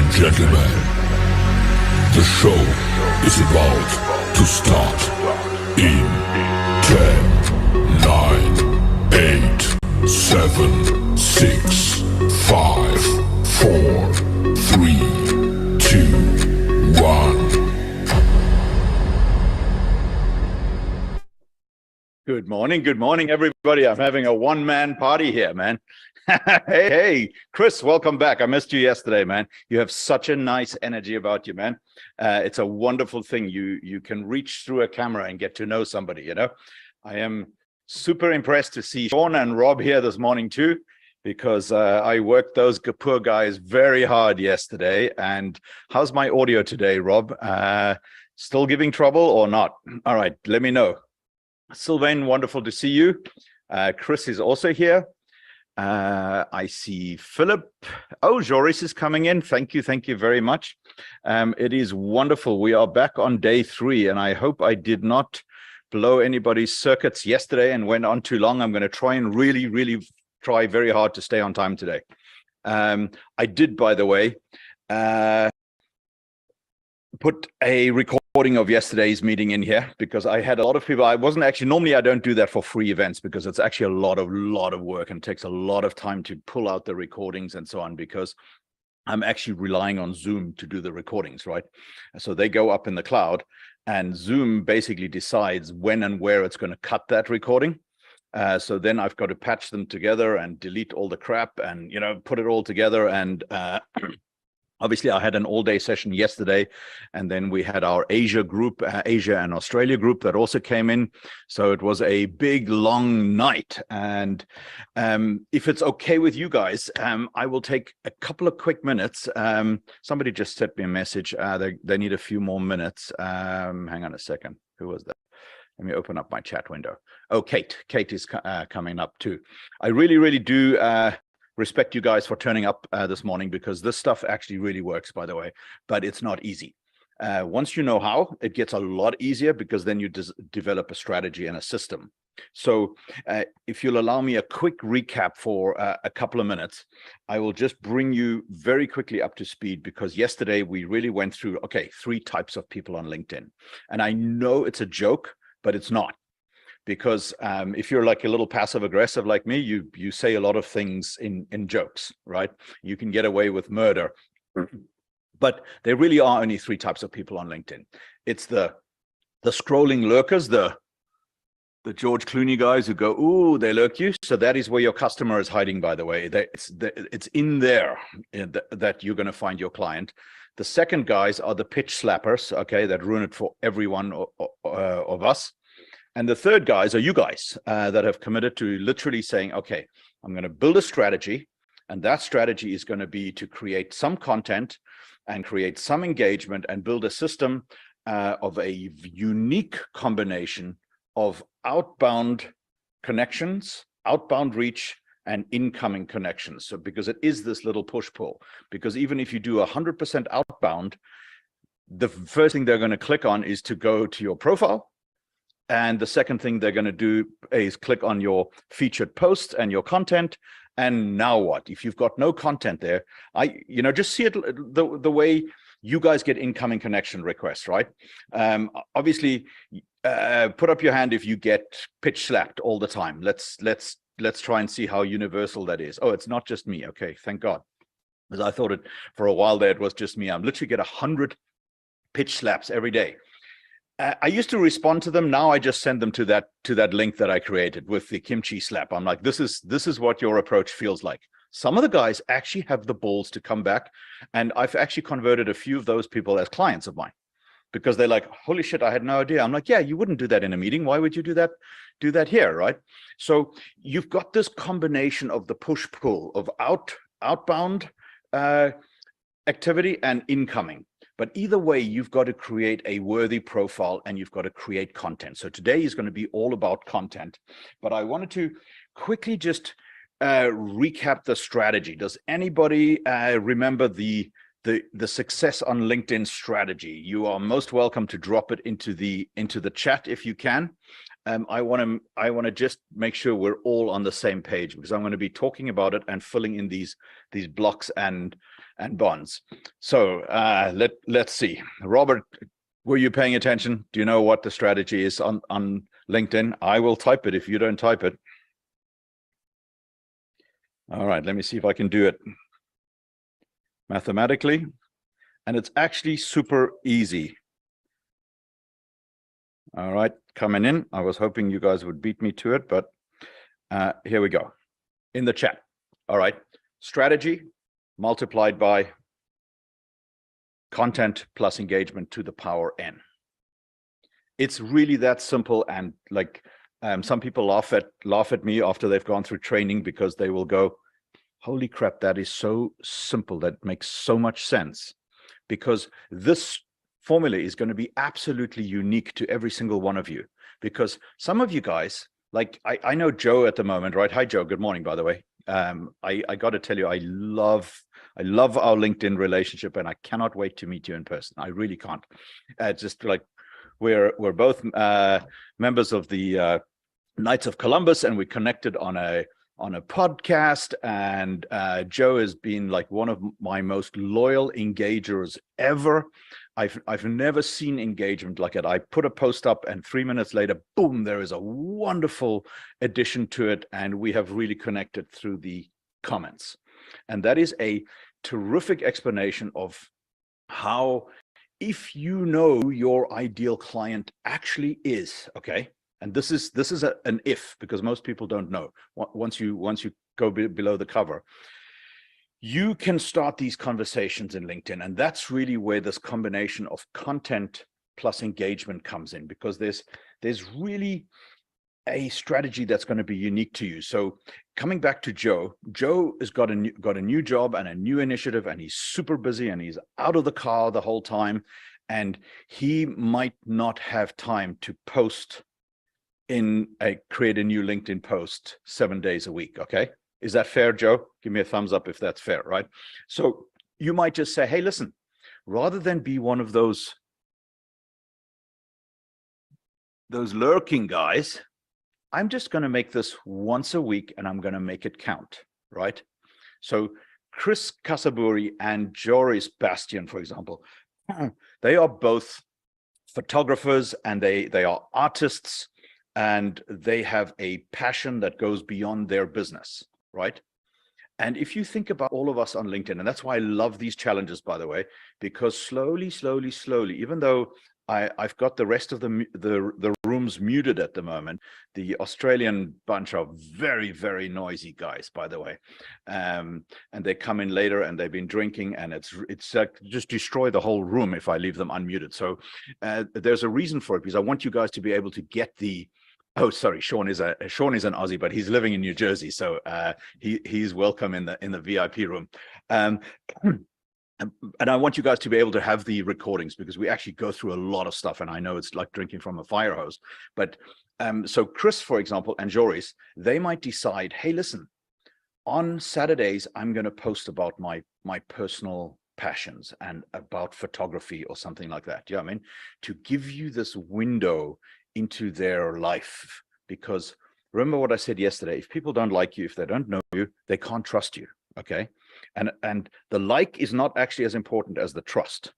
and gentlemen, the show is about to start in 10, 9, 8, 7, 6, 5, 4, 3, 2, 1. Good morning, everybody. I'm having a one-man party here, man. Hey, Chris, welcome back. I missed you yesterday, man. You have such a nice energy about you, man. It's a wonderful thing. You can reach through a camera and get to know somebody, you know. I am super impressed to see Sean and Rob here this morning too, because I worked those poor guys very hard yesterday. And how's my audio today, Rob? Still giving trouble or not? All right, let me know. Sylvain, wonderful to see you. Chris is also here. I see Philip. Oh, Joris is coming in. Thank you very much. It is wonderful. We are back on day 3, and I hope I did not blow anybody's circuits yesterday and went on too long. I'm going to try and really try very hard to stay on time today. I did, by the way, put a recording of yesterday's meeting in here because I had a lot of people. I wasn't actually, normally I don't do that for free events because it's actually a lot of work and takes a lot of time to pull out the recordings and so on, because I'm actually relying on Zoom to do the recordings, right? So they go up in the cloud and Zoom basically decides when and where it's going to cut that recording. So then I've got to patch them together and delete all the crap and, you know, put it all together. And obviously, I had an all-day session yesterday, and then we had our Asia group, Asia and Australia group that also came in. So it was a big, long night. And if it's okay with you guys, I will take a couple of quick minutes. Somebody just sent me a message. They need a few more minutes. Hang on a second. Who was that? Let me open up my chat window. Oh, Kate. Kate is coming up too. I really do respect you guys for turning up this morning, because this stuff actually really works, by the way, but it's not easy. Once you know how, it gets a lot easier, because then you develop a strategy and a system. So if you'll allow me a quick recap for a couple of minutes, I will just bring you very quickly up to speed, because yesterday we really went through, okay, 3 types of people on LinkedIn. And I know it's a joke, but it's not. Because if you're like a little passive aggressive like me, you say a lot of things in jokes, right? You can get away with murder. But there really are only 3 types of people on LinkedIn. It's the scrolling lurkers, the George Clooney guys who go, ooh, they lurk you. So that is where your customer is hiding, by the way. It's in there that you're going to find your client. The second guys are the pitch slappers, okay, that ruin it for every one of us. And the third guys are you guys that have committed to literally saying, okay, I'm going to build a strategy, and that strategy is going to be to create some content and create some engagement and build a system of a unique combination of outbound connections, outbound reach, and incoming connections. So because it is this little push-pull, because even if you do 100% outbound, the first thing they're going to click on is to go to your profile. And the second thing they're going to do is click on your featured posts and your content. And now what? If you've got no content there, just see it the way you guys get incoming connection requests, right? Obviously, put up your hand if you get pitch slapped all the time. Let's try and see how universal that is. Oh, it's not just me. Okay, thank God. Because I thought it for a while there, it was just me. I'm literally get 100 pitch slaps every day. I used to respond to them. Now I just send them to that link that I created with the kimchi slap. I'm like, this is what your approach feels like. Some of the guys actually have the balls to come back, and I've actually converted a few of those people as clients of mine, because they're like, holy shit, I had no idea. I'm like, yeah, you wouldn't do that in a meeting. Why would you do that here, right? So you've got this combination of the push-pull of outbound activity and incoming. But either way, you've got to create a worthy profile, and you've got to create content. So today is going to be all about content. But I wanted to quickly just recap the strategy. Does anybody remember the success on LinkedIn strategy? You are most welcome to drop it into the chat if you can. I want to just make sure we're all on the same page, because I'm going to be talking about it and filling in these blocks and bonds. So let's see. Robert, were you paying attention? Do you know what the strategy is on LinkedIn? I will type it if you don't type it. All right, let me see if I can do it mathematically. And it's actually super easy. All right, coming in. I was hoping you guys would beat me to it, but here we go. In the chat. All right, strategy multiplied by content plus engagement to the power n. It's really that simple. And like some people laugh at me after they've gone through training, because they will go, holy crap, that is so simple, that makes so much sense. Because this formula is going to be absolutely unique to every single one of you, because some of you guys, like I know Joe at the moment, right? Hi, Joe. Good morning, by the way. I got to tell you, I love our LinkedIn relationship, and I cannot wait to meet you in person. I really can't. Just like we're both members of the Knights of Columbus, and we connected on a podcast, and Joe has been like one of my most loyal engagers ever. I've never seen engagement like it. I put a post up, and 3 minutes later, boom, there is a wonderful addition to it, and we have really connected through the comments. And that is a terrific explanation of how, if you know who your ideal client actually is, okay, and this is an if, because most people don't know. Once you go below the cover, you can start these conversations in LinkedIn. And that's really where this combination of content plus engagement comes in, because there's really a strategy that's going to be unique to you. So coming back to Joe has got a new job and a new initiative, and he's super busy, and he's out of the car the whole time, and he might not have time to create a new LinkedIn post 7 days a week. Okay. Is that fair, Joe? Give me a thumbs up if that's fair, right? So you might just say, hey, listen, rather than be one of those lurking guys, I'm just going to make this once a week, and I'm going to make it count, right? So Chris Casaburi and Joris Bastian, for example, they are both photographers, and they are artists, and they have a passion that goes beyond their business, right? And if you think about all of us on LinkedIn, and that's why I love these challenges, by the way, because slowly, even though I've got the rest of the rooms muted at the moment, the Australian bunch are very, very noisy guys, by the way, and they come in later, and they've been drinking, and it's just destroy the whole room if I leave them unmuted. So there's a reason for it, because I want you guys to be able to get the. Oh, sorry, Sean is an Aussie, but he's living in New Jersey, so he's welcome in the VIP room. And I want you guys to be able to have the recordings, because we actually go through a lot of stuff, and I know it's like drinking from a fire hose. But so Chris, for example, and Joris, they might decide, hey, listen, on Saturdays, I'm going to post about my personal passions and about photography or something like that. You know what I mean? To give you this window into their life, because remember what I said yesterday, if people don't like you, if they don't know you, they can't trust you. Okay. And the like is not actually as important as the trust.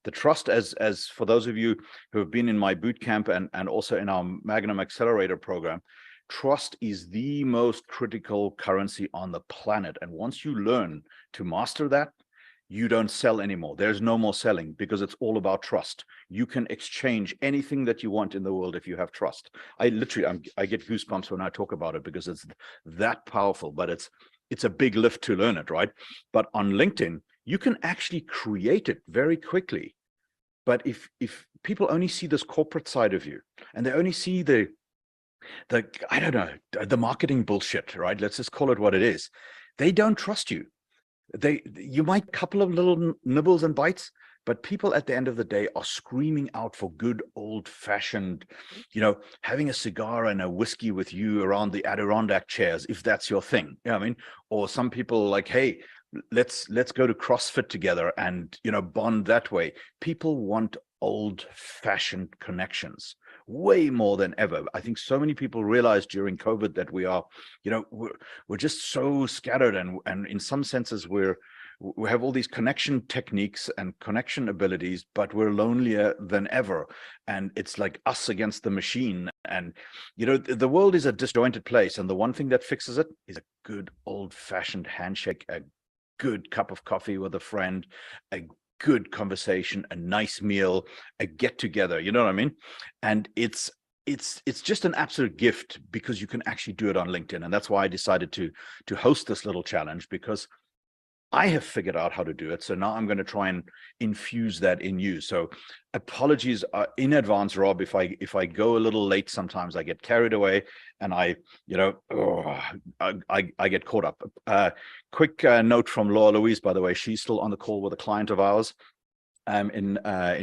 The trust, as for those of you who have been in my boot camp and also in our Magnum Accelerator program, trust is the most critical currency on the planet. And once you learn to master that, you don't sell anymore. There's no more selling, because it's all about trust. You can exchange anything that you want in the world if you have trust. I get goosebumps when I talk about it, because it's that powerful, but it's a big lift to learn it, right? But on LinkedIn, you can actually create it very quickly. But if people only see this corporate side of you, and they only see the I don't know, the marketing bullshit, right? Let's just call it what it is. They don't trust you. You might couple of little nibbles and bites, but people at the end of the day are screaming out for good old-fashioned, having a cigar and a whiskey with you around the Adirondack chairs, if that's your thing. You know what I mean? Or some people like, hey, let's go to CrossFit together and bond that way. People want old-fashioned connections. way more than ever. I think so many people realized during COVID that we are, we're just so scattered, and in some senses we have all these connection techniques and connection abilities, but we're lonelier than ever. And it's like us against the machine. And, the world is a disjointed place. And the one thing that fixes it is a good old fashioned handshake, a good cup of coffee with a friend, a good conversation, a nice meal, a get together. You know what I mean? And it's just an absolute gift because you can actually do it on LinkedIn. And that's why I decided to host this little challenge, because I have figured out how to do it. So now I'm going to try and infuse that in you. So apologies in advance, Rob, if I go a little late. Sometimes I get carried away and I get caught up. Quick note from Laura Louise, by the way, she's still on the call with a client of ours in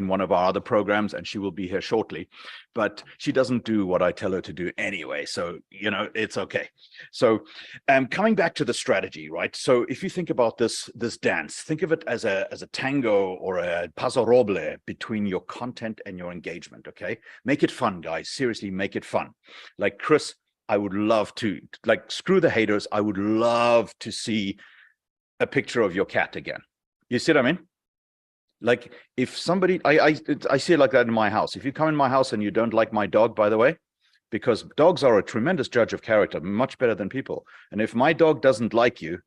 one of our other programs, and she will be here shortly, but she doesn't do what I tell her to do anyway, so it's okay. So coming back to the strategy, right? So if you think about this dance, think of it as a tango or a paso roble between your content and your engagement. Okay, make it fun, guys. Seriously, make it fun. Like Chris, I would love to, like, screw the haters, I would love to see a picture of your cat again. You see what I mean? Like, if somebody, I see it like that in my house. If you come in my house and you don't like my dog, by the way, because dogs are a tremendous judge of character, much better than people. And if my dog doesn't like you,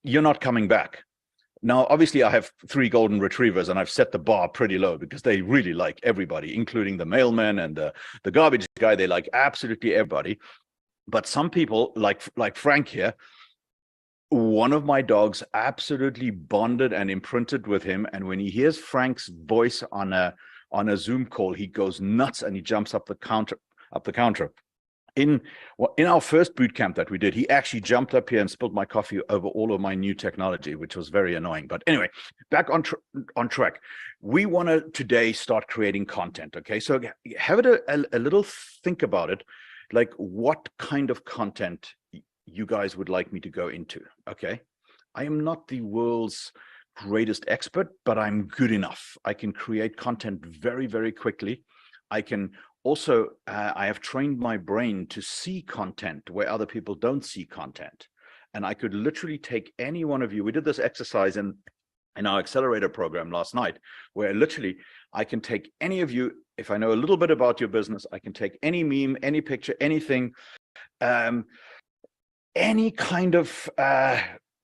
you're not coming back. Now, obviously, I have 3 golden retrievers, and I've set the bar pretty low because they really like everybody, including the mailman and the garbage guy. They like absolutely everybody. But some people, like Frank here, one of my dogs absolutely bonded and imprinted with him, and when he hears Frank's voice on a Zoom call, he goes nuts and he jumps up the counter. In our first boot camp that we did, he actually jumped up here and spilled my coffee over all of my new technology, which was very annoying. But anyway, back on track. We want to today start creating content. Okay, so have it a little think about it, like what kind of content you guys would like me to go into. Okay, I am not the world's greatest expert, but I'm good enough. I can create content very, very quickly. I can also, I have trained my brain to see content where other people don't see content. And I could literally take any one of you. We did this exercise in our accelerator program last night, where literally I can take any of you. If I know a little bit about your business, I can take any meme, any picture, anything, any kind of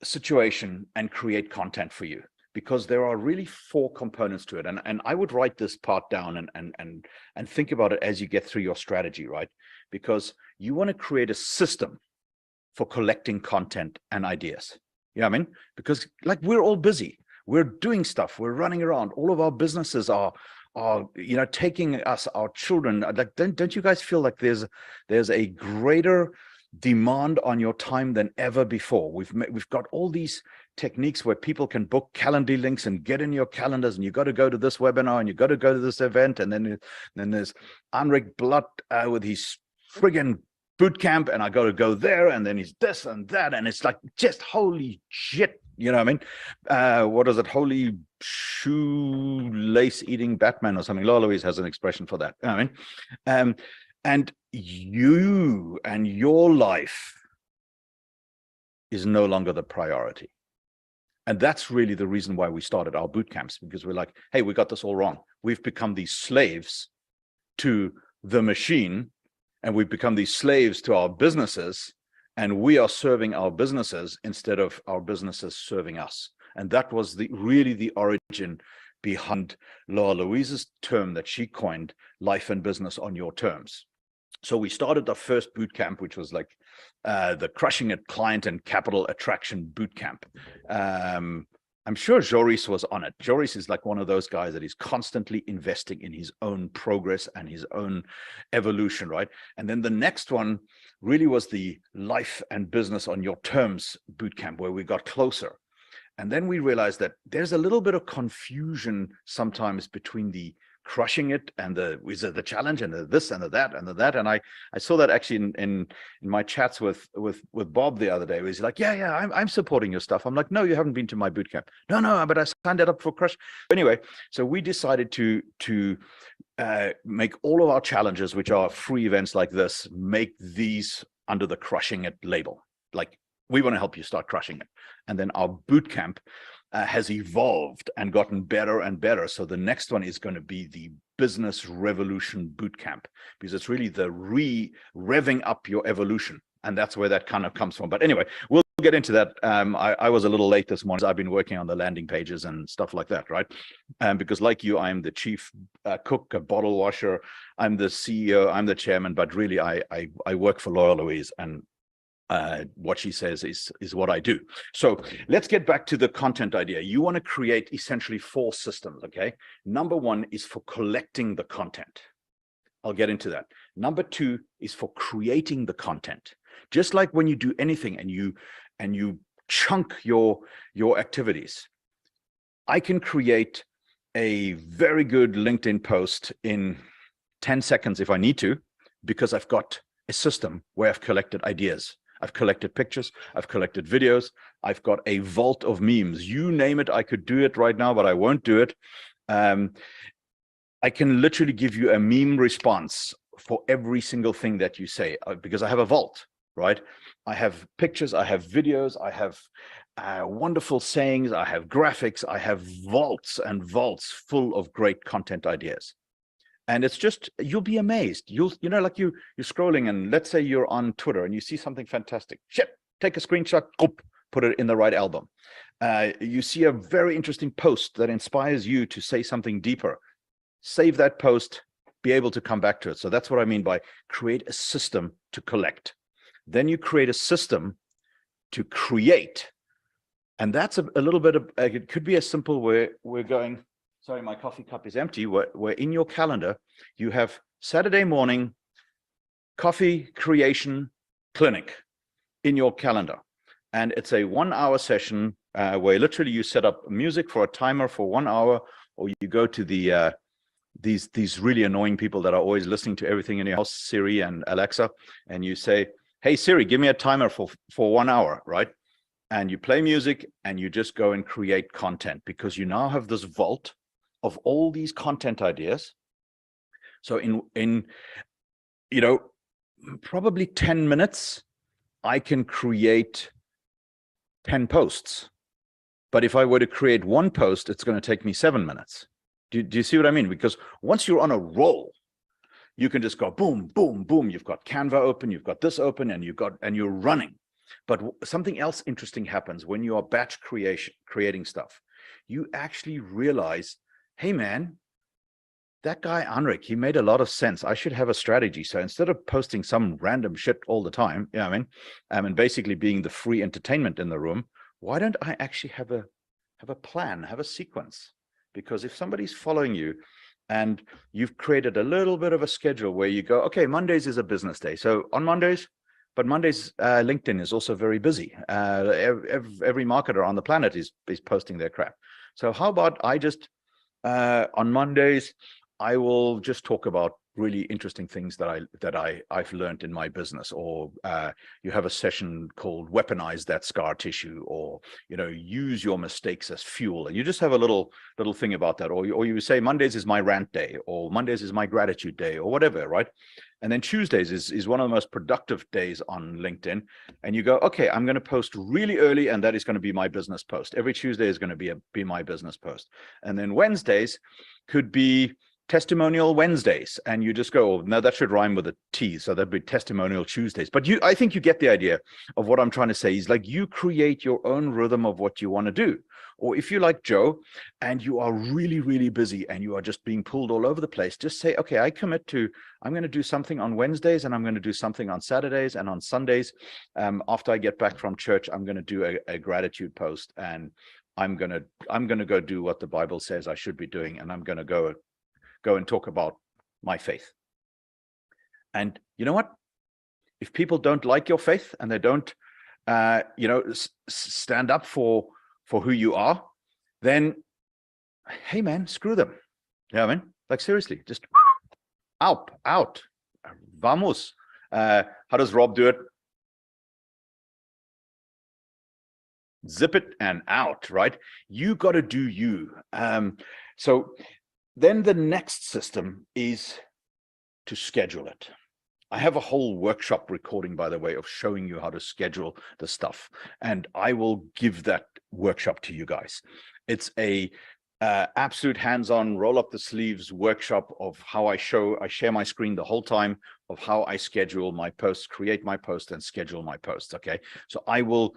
situation, and create content for you, because there are really 4 components to it. And I would write this part down and think about it as you get through your strategy, right? Because you want to create a system for collecting content and ideas. You know what I mean? Because, like, we're all busy, we're doing stuff, we're running around, all of our businesses are taking us, our children. Like, don't you guys feel like there's a greater demand on your time than ever before? We've got all these techniques where people can book calendar links and get in your calendars, and you got to go to this webinar and you got to go to this event, and then there's Anrik Blood with his friggin' boot camp, and I got to go there, and then he's this and that, and it's like, just holy shit, you know what I mean? What is it? Holy shoelace eating Batman or something. Laura Louise has an expression for that. You know what I mean? And you and your life is no longer the priority. And that's really the reason why we started our boot camps, because we're like, hey, we got this all wrong. We've become these slaves to the machine, and we've become these slaves to our businesses, and we are serving our businesses instead of our businesses serving us. And that was really the origin behind Laura Louise's term that she coined, life and business on your terms. So we started the first boot camp, which was like the Crushingit Client and Capital Attraction Boot Camp. I'm sure Joris was on it. Joris is like one of those guys that is constantly investing in his own progress and his own evolution, right? And then the next one really was the Life and Business on Your Terms Boot Camp, where we got closer. And then we realized that there's a little bit of confusion sometimes between the Crushing It and the challenge and the this and the that and the that. And I saw that actually in my chats with Bob the other day, where he's like, yeah, I'm supporting your stuff. I'm like, no, you haven't been to my bootcamp. No, but I signed it up for Crush. Anyway, so we decided to make all of our challenges, which are free events like this, make these under the Crushingit label. Like, we want to help you start crushing it. And then our boot camp has evolved and gotten better and better. So the next one is going to be the Business Revolution Boot Camp, because it's really the revving up your evolution. And that's where that kind of comes from. But anyway, we'll get into that. I was a little late this morning. I've been working on the landing pages and stuff like that, right? Because like you, I'm the chief cook, a bottle washer. I'm the CEO, I'm the chairman, but really I work for Laura Louise, and what she says is what I do. So let's get back to the content idea. You want to create essentially 4 systems, okay? Number 1 is for collecting the content. I'll get into that. Number 2 is for creating the content. Just like when you do anything and you chunk your activities. I can create a very good LinkedIn post in 10 seconds if I need to, because I've got a system where I've collected ideas. I've collected pictures, I've collected videos, I've got a vault of memes. You name it, I could do it right now, but I won't do it. I can literally give you a meme response for every single thing that you say, because I have a vault, right? I have pictures, I have videos, I have wonderful sayings, I have graphics, I have vaults and vaults full of great content ideas. And it's just, you'll be amazed. You know, like you're scrolling, and let's say you're on Twitter and you see something fantastic. Shit, take a screenshot, put it in the right album. You see a very interesting post that inspires you to say something deeper. Save that post, be able to come back to it. So that's what I mean by create a system to collect. Then you create a system to create. And that's a little bit of, it could be as simple where we're going, sorry, my coffee cup is empty, where in your calendar, you have Saturday morning coffee creation clinic in your calendar. And it's a 1-hour session where literally you set up music for a timer for 1 hour, or you go to the these really annoying people that are always listening to everything in your house, Siri and Alexa, and you say, hey, Siri, give me a timer for 1 hour, right? And you play music and you just go and create content, because you now have this vault of all these content ideas. So in you know, probably 10 minutes, I can create 10 posts. But if I were to create 1 post, it's going to take me 7 minutes. Do you see what I mean? Because once you're on a roll, you can just go boom, boom, boom. You've got Canva open, you've got this open, and you're running. But something else interesting happens when you are batch creating stuff. You actually realize, hey man, that guy Anrik, he made a lot of sense. I should have a strategy. So instead of posting some random shit all the time, you know what I mean, and basically being the free entertainment in the room, why don't I actually have a plan, have a sequence? Because if somebody's following you and you've created a little bit of a schedule where you go, okay, Mondays is a business day. So on Mondays, but Mondays, LinkedIn is also very busy. Every marketer on the planet is posting their crap. So how about I just, on Mondays, I will just talk about really interesting things that I've learned in my business, or you have a session called weaponize that scar tissue, or use your mistakes as fuel, and you just have a little thing about that, or you say Mondays is my rant day, or Mondays is my gratitude day, or whatever, right? And then Tuesdays is one of the most productive days on LinkedIn, and you go, okay, I'm going to post really early, and that is going to be my business post. Every Tuesday is going to be my business post, and then Wednesdays could be testimonial Wednesdays, and you just go, oh, no, that should rhyme with a T, so that'd be testimonial Tuesdays. But I think you get the idea of what I'm trying to say. Is like, you create your own rhythm of what you want to do. Or if you like Joe and you are really, really busy and you are just being pulled all over the place, just say, okay, I commit to, I'm going to do something on Wednesdays, and I'm going to do something on Saturdays, and on Sundays, after I get back from church, I'm going to do a gratitude post, and I'm going to go do what the Bible says I should be doing, and I'm going to go and talk about my faith. And you know what? If people don't like your faith and they don't, stand up for who you are, then, hey man, screw them. You know what I mean? Like, seriously, just out. Vamos. How does Rob do it? Zip it and out, right? You got to do you. So Then the next system is to schedule it. I have a whole workshop recording, by the way, of showing you how to schedule the stuff. And I will give that workshop to you guys. It's a absolute hands-on, roll up the sleeves workshop of how I share my screen the whole time of how I schedule my posts, create my post, and schedule my posts. Okay, so I will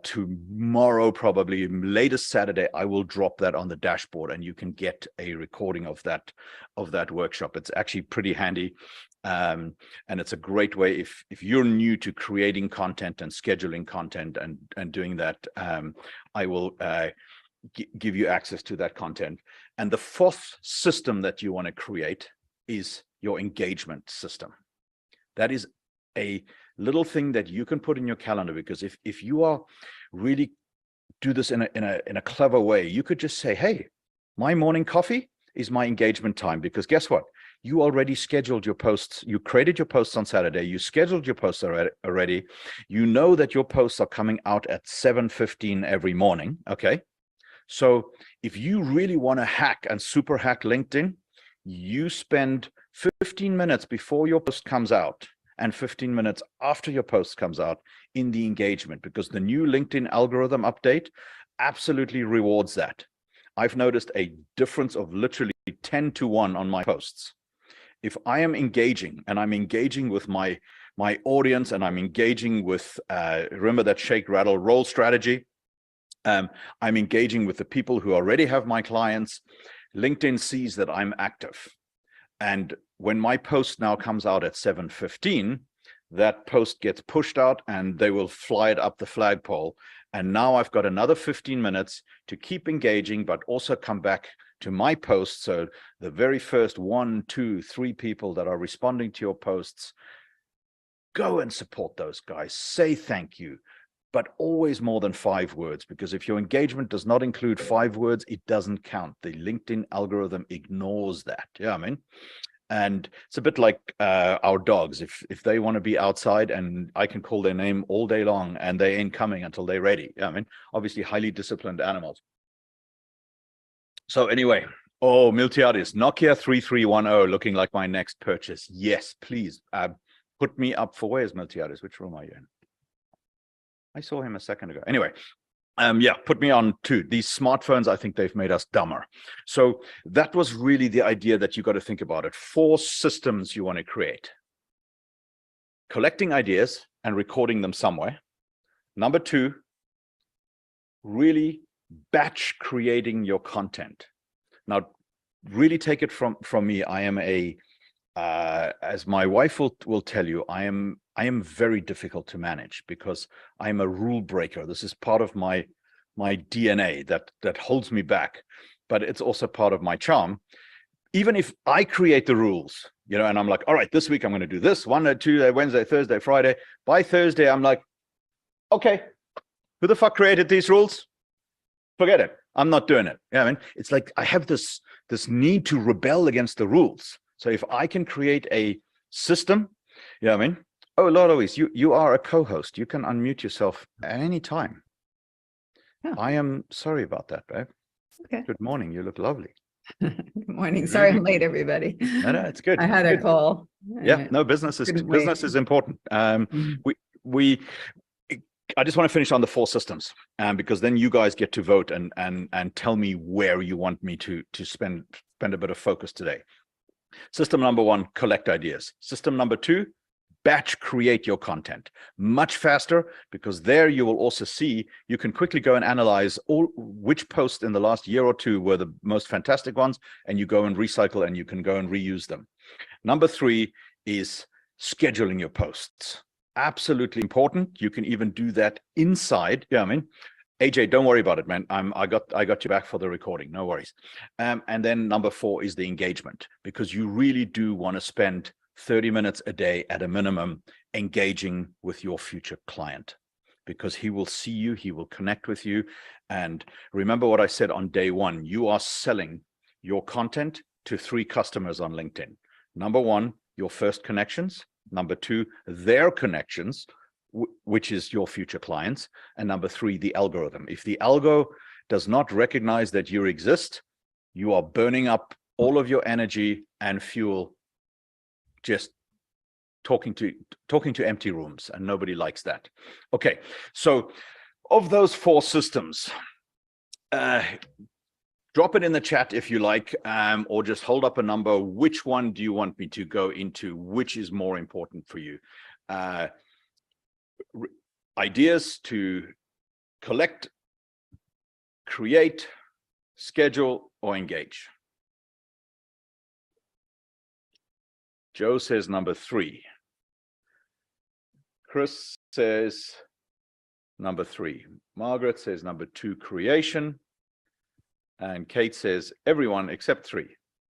tomorrow, probably latest Saturday, I will drop that on the dashboard, and you can get a recording of that workshop. It's actually pretty handy. And it's a great way if you're new to creating content and scheduling content and doing that. I will give you access to that content. And the fourth system that you want to create is your engagement system. That is a little thing that you can put in your calendar, because if you are really do this in a clever way, you could just say, hey, my morning coffee is my engagement time, because guess what? You already scheduled your posts. You created your posts on Saturday. You scheduled your posts already. You know that your posts are coming out at 7:15 every morning. Okay. So if you really want to hack and super hack LinkedIn, you spend 15 minutes before your post comes out and 15 minutes after your post comes out in the engagement, because the new LinkedIn algorithm update absolutely rewards that. I've noticed a difference of literally 10-1 on my posts. If I am engaging, and I'm engaging with my audience, and I'm engaging with, remember that shake, rattle, roll strategy, I'm engaging with the people who already have my clients, LinkedIn sees that I'm active. And when my post now comes out at 7:15, that post gets pushed out and they will fly it up the flagpole. And now I've got another 15 minutes to keep engaging, but also come back to my post. So the very first 1, 2, 3 people that are responding to your posts, go and support those guys. Say thank you, but always more than 5 words, because if your engagement does not include 5 words, it doesn't count. The LinkedIn algorithm ignores that. Yeah, I mean, and it's a bit like our dogs. If they want to be outside and I can call their name all day long and they ain't coming until they're ready. Yeah, I mean, obviously highly disciplined animals. So anyway, oh, Miltiadis, Nokia 3310, looking like my next purchase. Yes, please put me up for, where's Miltiadis? Which room are you in? I saw him a second ago. Anyway, yeah, put me on too. These smartphones, I think they've made us dumber. So that was really the idea that you got to think about it. 4 systems you want to create. Collecting ideas and recording them somewhere. Number 2, really batch creating your content. Now, really take it from me. I am as my wife will tell you, I am very difficult to manage, because I'm a rule breaker. This is part of my DNA that holds me back, but it's also part of my charm. Even if I create the rules, and I'm like, all right, this week I'm going to do this, 1, 2, Wednesday, Thursday, Friday. By Thursday, I'm like, okay, who the fuck created these rules? Forget it. I'm not doing it. Yeah, I mean, it's like I have this need to rebel against the rules. So if I can create a system, I mean, oh, Lord Louise, you are a co-host. You can unmute yourself at any time. Yeah. I am sorry about that, babe. Okay. Good morning. You look lovely. Good morning. Sorry I'm late, everybody. No, it's good. I had a call. Yeah, no, business is important. I just want to finish on the 4 systems, because then you guys get to vote and tell me where you want me to spend a bit of focus today. System number 1, collect ideas. System number 2, batch create your content. Much faster, because there you will also see, you can quickly go and analyze which posts in the last year or 2 were the most fantastic ones, and you go and recycle and you can go and reuse them. Number 3 is scheduling your posts. Absolutely important. You can even do that inside. Yeah, I mean, AJ, don't worry about it, man. I got you back for the recording. No worries. And then number 4 is the engagement, because you really do want to spend 30 minutes a day at a minimum engaging with your future client, because he will see you, he will connect with you. And remember what I said on day 1, you are selling your content to 3 customers on LinkedIn. Number 1, your first connections. Number 2, their connections, which is your future clients. And number 3, the algorithm. If the algo does not recognize that you exist, you are burning up all of your energy and fuel just talking to empty rooms, and nobody likes that. Okay, so of those 4 systems, drop it in the chat if you like, or just hold up a number. Which one do you want me to go into? Which is more important for you? Ideas to collect, create, schedule, or engage? Joe says number 3. Chris says number 3. Margaret says number 2, creation. And Kate says everyone except 3.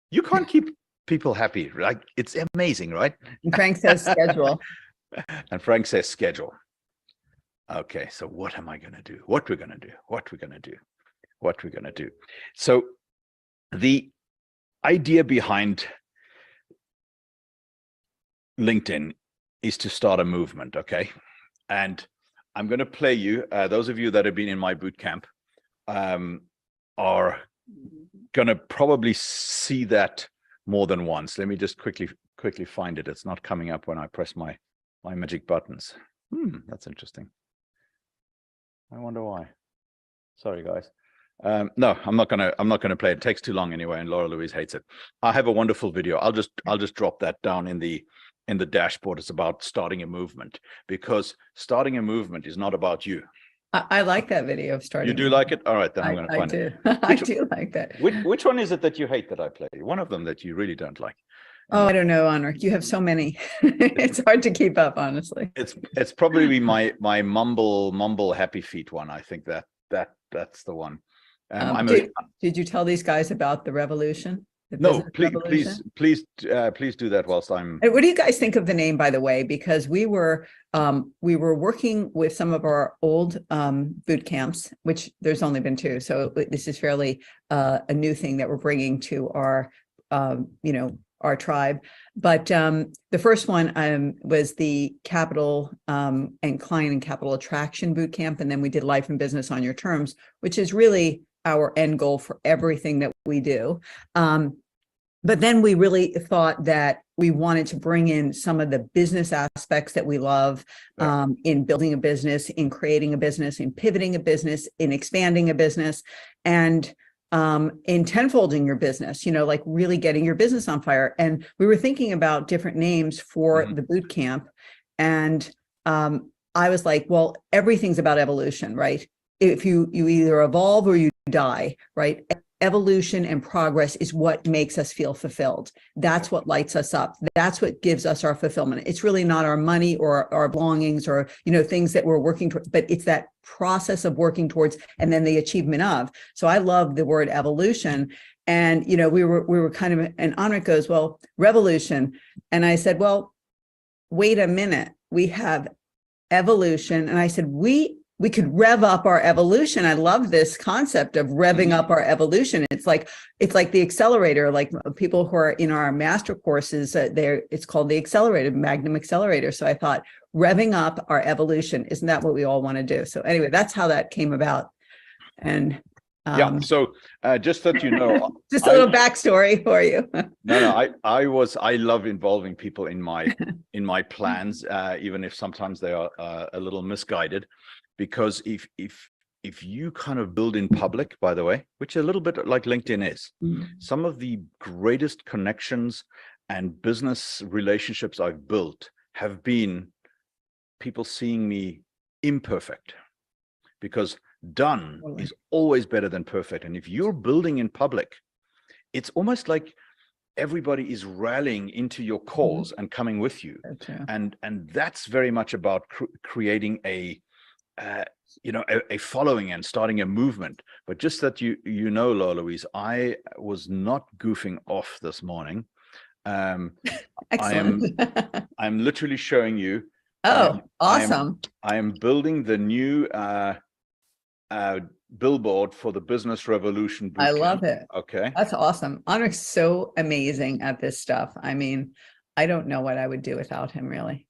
You can't keep people happy, right? It's amazing, right? And Frank says schedule. And Frank says schedule. Okay, so what am I going to do? What we're going to do? What we're going to do? What we're going to do? So the idea behind LinkedIn is to start a movement, okay? And I'm going to play you, those of you that have been in my boot camp are going to probably see that more than once. Let me just quickly find it. It's not coming up when I press my magic buttons. That's interesting. I wonder why. Sorry, guys. No, I'm not gonna play it. It takes too long anyway, and Laura Louise hates it. I have a wonderful video. I'll just drop that down in the dashboard. It's about starting a movement, because starting a movement is not about you. I like that video of starting. You do like it? All right, then I'm going to find it. I do like that. Which one is it that you hate that I play? One of them that you really don't like. Oh, I don't know, Anrik. You have so many. It's hard to keep up, honestly. It's probably my mumble happy feet one. I think that's the one. Did you tell these guys about the revolution? No, please do that whilst I'm. What do you guys think of the name, by the way? Because we were working with some of our old boot camps, which there's only been 2, so this is fairly a new thing that we're bringing to our our tribe. But the first one was the capital and client and capital attraction boot camp, and then we did life and business on your terms, which is really our end goal for everything that we do. But then we really thought that we wanted to bring in some of the business aspects that we love in building a business, in creating a business, in pivoting a business, in expanding a business, and in tenfolding your business, like really getting your business on fire. And we were thinking about different names for the boot camp. And I was like, well, everything's about evolution, right? If you either evolve or you die, right? Evolution and progress is what makes us feel fulfilled. That's what lights us up. That's what gives us our fulfillment. It's really not our money or our belongings or, things that we're working towards, but it's that process of working towards and then the achievement of. So I love the word evolution. And, we were kind of, and Anrik goes, well, revolution. And I said, well, wait a minute, we have evolution. And I said, we could rev up our evolution. I love this concept of revving up our evolution. It's like the accelerator, like people who are in our master courses, it's called the accelerator, Magnum Accelerator. So I thought revving up our evolution, isn't that what we all want to do? So anyway, that's how that came about. And yeah, so just that just a little backstory for you. I love involving people in my plans, even if sometimes they are a little misguided. Because if you kind of build in public, by the way, which a little bit like LinkedIn is, some of the greatest connections and business relationships I've built have been people seeing me imperfect, because done is always better than perfect. And if you're building in public, it's almost like everybody is rallying into your cause and coming with you. And that's very much about creating a following and starting a movement. But just that Laura Louise, I was not goofing off this morning. Excellent. I'm literally showing you. Oh, awesome. I am building the new billboard for the Business Revolution bootcamp. I love it. Okay. That's awesome. Anrik's so amazing at this stuff. I mean, I don't know what I would do without him, really.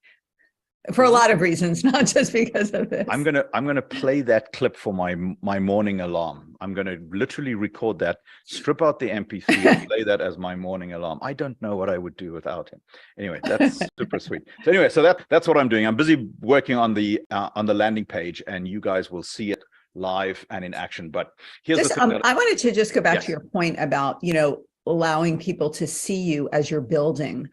for a lot of reasons, not just because of this. I'm gonna play that clip for my morning alarm. I'm gonna literally record that, strip out the MP3, and play that as my morning alarm. I don't know what I would do without him. Anyway, that's super sweet. So anyway, so that's what I'm doing. I'm busy working on the landing page, and you guys will see it live and in action. But here's the thing I wanted to just go back Yes. to your point about, allowing people to see you as you're building,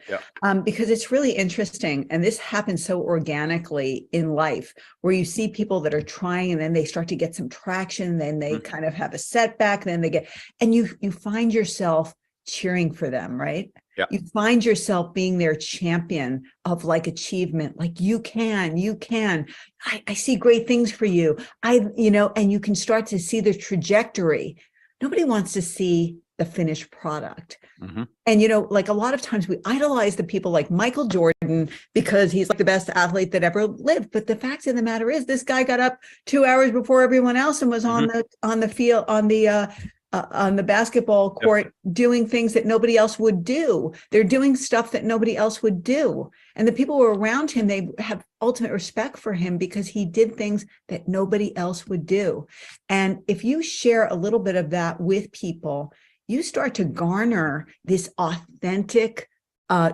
because it's really interesting. And this happens so organically in life, where you see people that are trying and then they start to get some traction, then they kind of have a setback, then they get, and you find yourself cheering for them, right? Yeah. You find yourself being their champion of like achievement, like you can, I see great things for you. And you can start to see the trajectory. Nobody wants to see the finished product. And, like a lot of times we idolize the people like Michael Jordan because he's like the best athlete that ever lived. But the fact of the matter is this guy got up 2 hours before everyone else and was on the field, on the basketball court, doing things that nobody else would do. They're doing stuff that nobody else would do. And the people who are around him, they have ultimate respect for him because he did things that nobody else would do. And if you share a little bit of that with people, you start to garner this authentic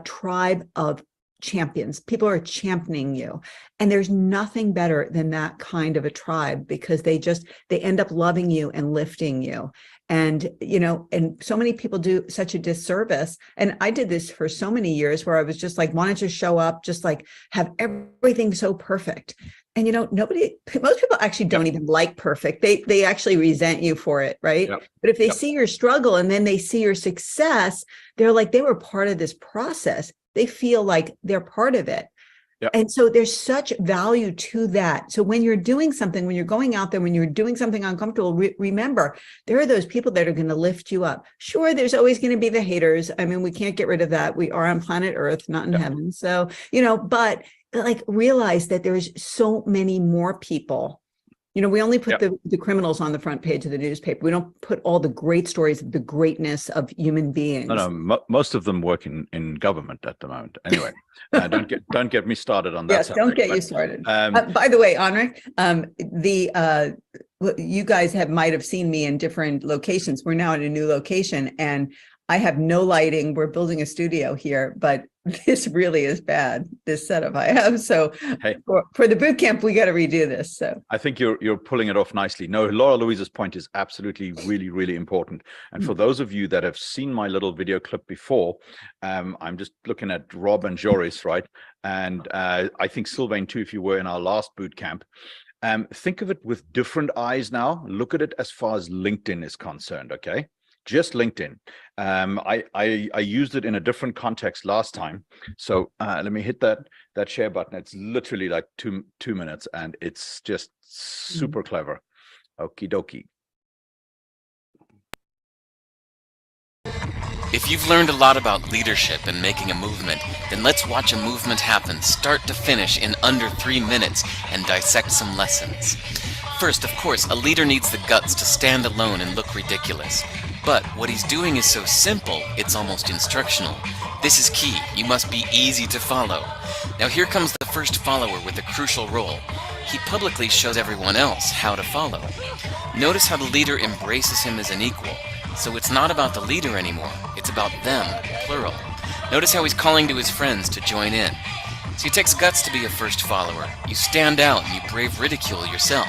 tribe of champions. People are championing you. And there's nothing better than that kind of a tribe, because they end up loving you and lifting you. And, and so many people do such a disservice. And I did this for so many years where I was just like, wanted to show up, just like have everything so perfect. And, most people actually don't even like perfect. They actually resent you for it. Right. But if they see your struggle and then they see your success, they're like, they were part of this process. They feel like they're part of it. And so there's such value to that. So when you're doing something, when you're going out there, when you're doing something uncomfortable, remember, there are those people that are going to lift you up. Sure, there's always going to be the haters. I mean, we can't get rid of that. We are on planet Earth, not in heaven. So, but like realize that there's so many more people. We only put the criminals on the front page of the newspaper. We don't put all the great stories of the greatness of human beings. No, most of them work in government at the moment. Anyway, don't get me started on that. Yes, don't get you started. By the way, Henrik, you guys might have seen me in different locations. We're now in a new location, and I have no lighting. We're building a studio here, but this really is bad, this setup I have. So hey, for the boot camp, we got to redo this. So I think you're pulling it off nicely. No, Laura Louise's point is absolutely really, really important. And for those of you that have seen my little video clip before, I'm just looking at Rob and Joris, right? And I think Sylvain too, if you were in our last boot camp. Think of it with different eyes now. Look at it as far as LinkedIn is concerned, okay? Just LinkedIn. I used it in a different context last time. So let me hit that share button. It's literally like two minutes, and it's just super clever. Okie dokie. If you've learned a lot about leadership and making a movement, then let's watch a movement happen start to finish in under 3 minutes and dissect some lessons. First, of course, a leader needs the guts to stand alone and look ridiculous. But what he's doing is so simple, it's almost instructional. This is key. You must be easy to follow. Now here comes the first follower with a crucial role. He publicly shows everyone else how to follow. Notice how the leader embraces him as an equal. So it's not about the leader anymore, it's about them, plural. Notice how he's calling to his friends to join in. So it takes guts to be a first follower. You stand out and you brave ridicule yourself.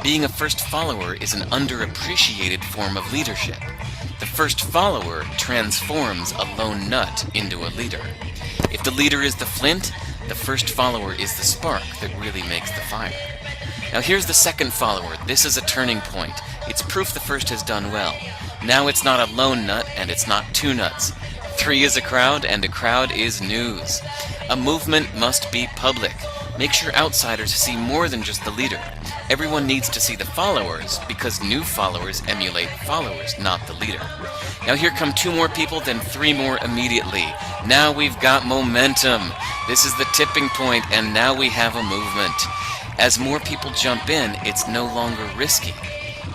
Being a first follower is an underappreciated form of leadership. The first follower transforms a lone nut into a leader. If the leader is the flint, the first follower is the spark that really makes the fire. Now here's the second follower. This is a turning point. It's proof the first has done well. Now it's not a lone nut and it's not two nuts. 3 is a crowd and a crowd is news. A movement must be public. Make sure outsiders see more than just the leader. Everyone needs to see the followers because new followers emulate followers, not the leader. Now here come 2 more people, then 3 more immediately. Now we've got momentum. This is the tipping point, and now we have a movement. As more people jump in, it's no longer risky.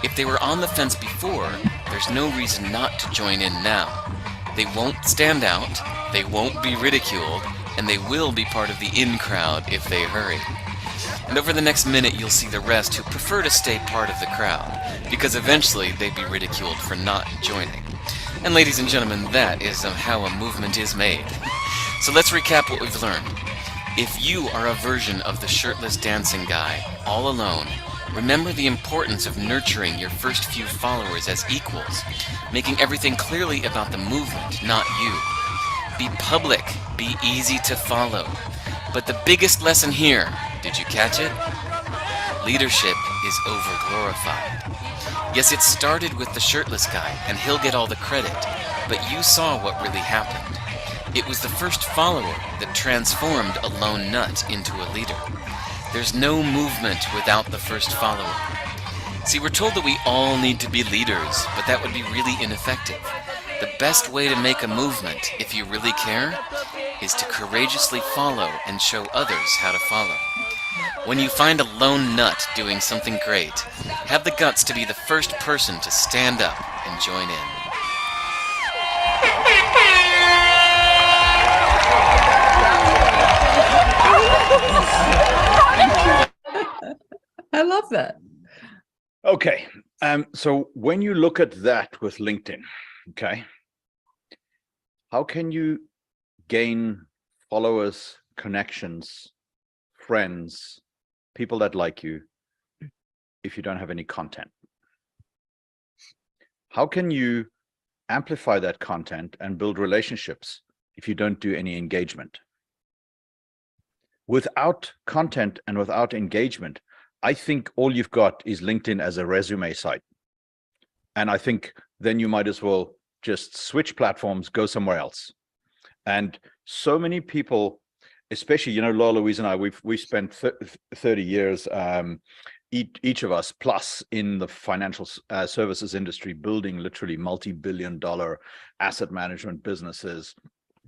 If they were on the fence before, there's no reason not to join in now. They won't stand out, they won't be ridiculed, and they will be part of the in crowd if they hurry. And over the next minute, you'll see the rest who prefer to stay part of the crowd, because eventually they'd be ridiculed for not joining. And ladies and gentlemen, that is how a movement is made. So let's recap what we've learned. If you are a version of the shirtless dancing guy, all alone, remember the importance of nurturing your first few followers as equals, making everything clearly about the movement, not you. Be public, be easy to follow. But the biggest lesson here, did you catch it? Leadership is overglorified. Yes, it started with the shirtless guy, and he'll get all the credit, but you saw what really happened. It was the first follower that transformed a lone nut into a leader. There's no movement without the first follower. See, we're told that we all need to be leaders, but that would be really ineffective. The best way to make a movement, if you really care, is to courageously follow and show others how to follow. When you find a lone nut doing something great, have the guts to be the first person to stand up and join in. I love that. Okay. So when you look at that with LinkedIn, okay, how can you gain followers, connections, friends, people that like you, if you don't have any content? How can you amplify that content and build relationships if you don't do any engagement? Without content and without engagement, I think all you've got is LinkedIn as a resume site. And I think then you might as well just switch platforms, go somewhere else. And so many people, especially, you know, Laura, Louise and I, we've spent 30 years, each of us plus in the financial services industry, building literally multi-billion-dollar asset management businesses,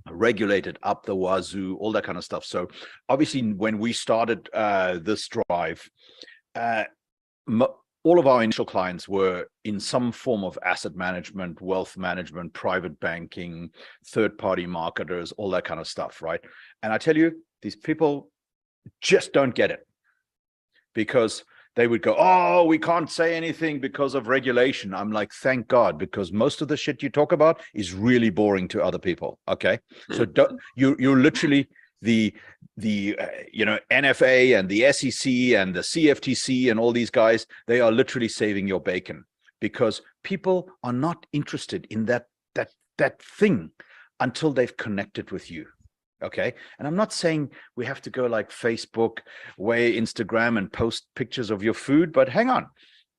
regulated up the wazoo, all that kind of stuff. So obviously when we started this drive, all of our initial clients were in some form of asset management, wealth management, private banking, third-party marketers, all that kind of stuff, right? And I tell you, these people just don't get it, because they would go, oh, we can't say anything because of regulation. I'm like, thank God, because most of the shit you talk about is really boring to other people. Okay, so you're literally the NFA and the SEC and the CFTC and all these guys. They are literally saving your bacon, because people are not interested in that thing until they've connected with you. Okay. And I'm not saying we have to go like Facebook, Instagram and post pictures of your food, but hang on.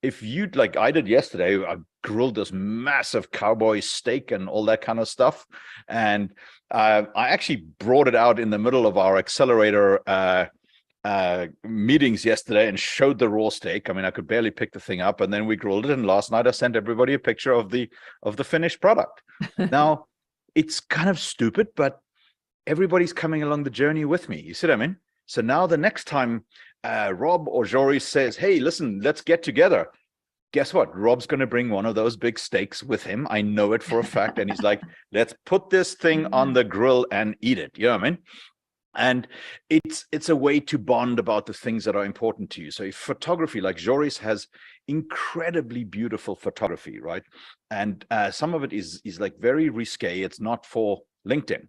If you'd, like I did yesterday, I grilled this massive cowboy steak and all that kind of stuff. And I actually brought it out in the middle of our accelerator meetings yesterday and showed the raw steak. I mean, I could barely pick the thing up, and then we grilled it. And last night I sent everybody a picture of the finished product. Now, it's kind of stupid, but everybody's coming along the journey with me. You see what I mean? So now the next time Rob or Jory says, hey, listen, let's get together. Guess what? Rob's going to bring one of those big steaks with him. I know it for a fact. And he's like, let's put this thing on the grill and eat it. You know what I mean? And it's a way to bond about the things that are important to you. So if photography, like Joris has incredibly beautiful photography, right? And some of it is like very risque. It's not for LinkedIn.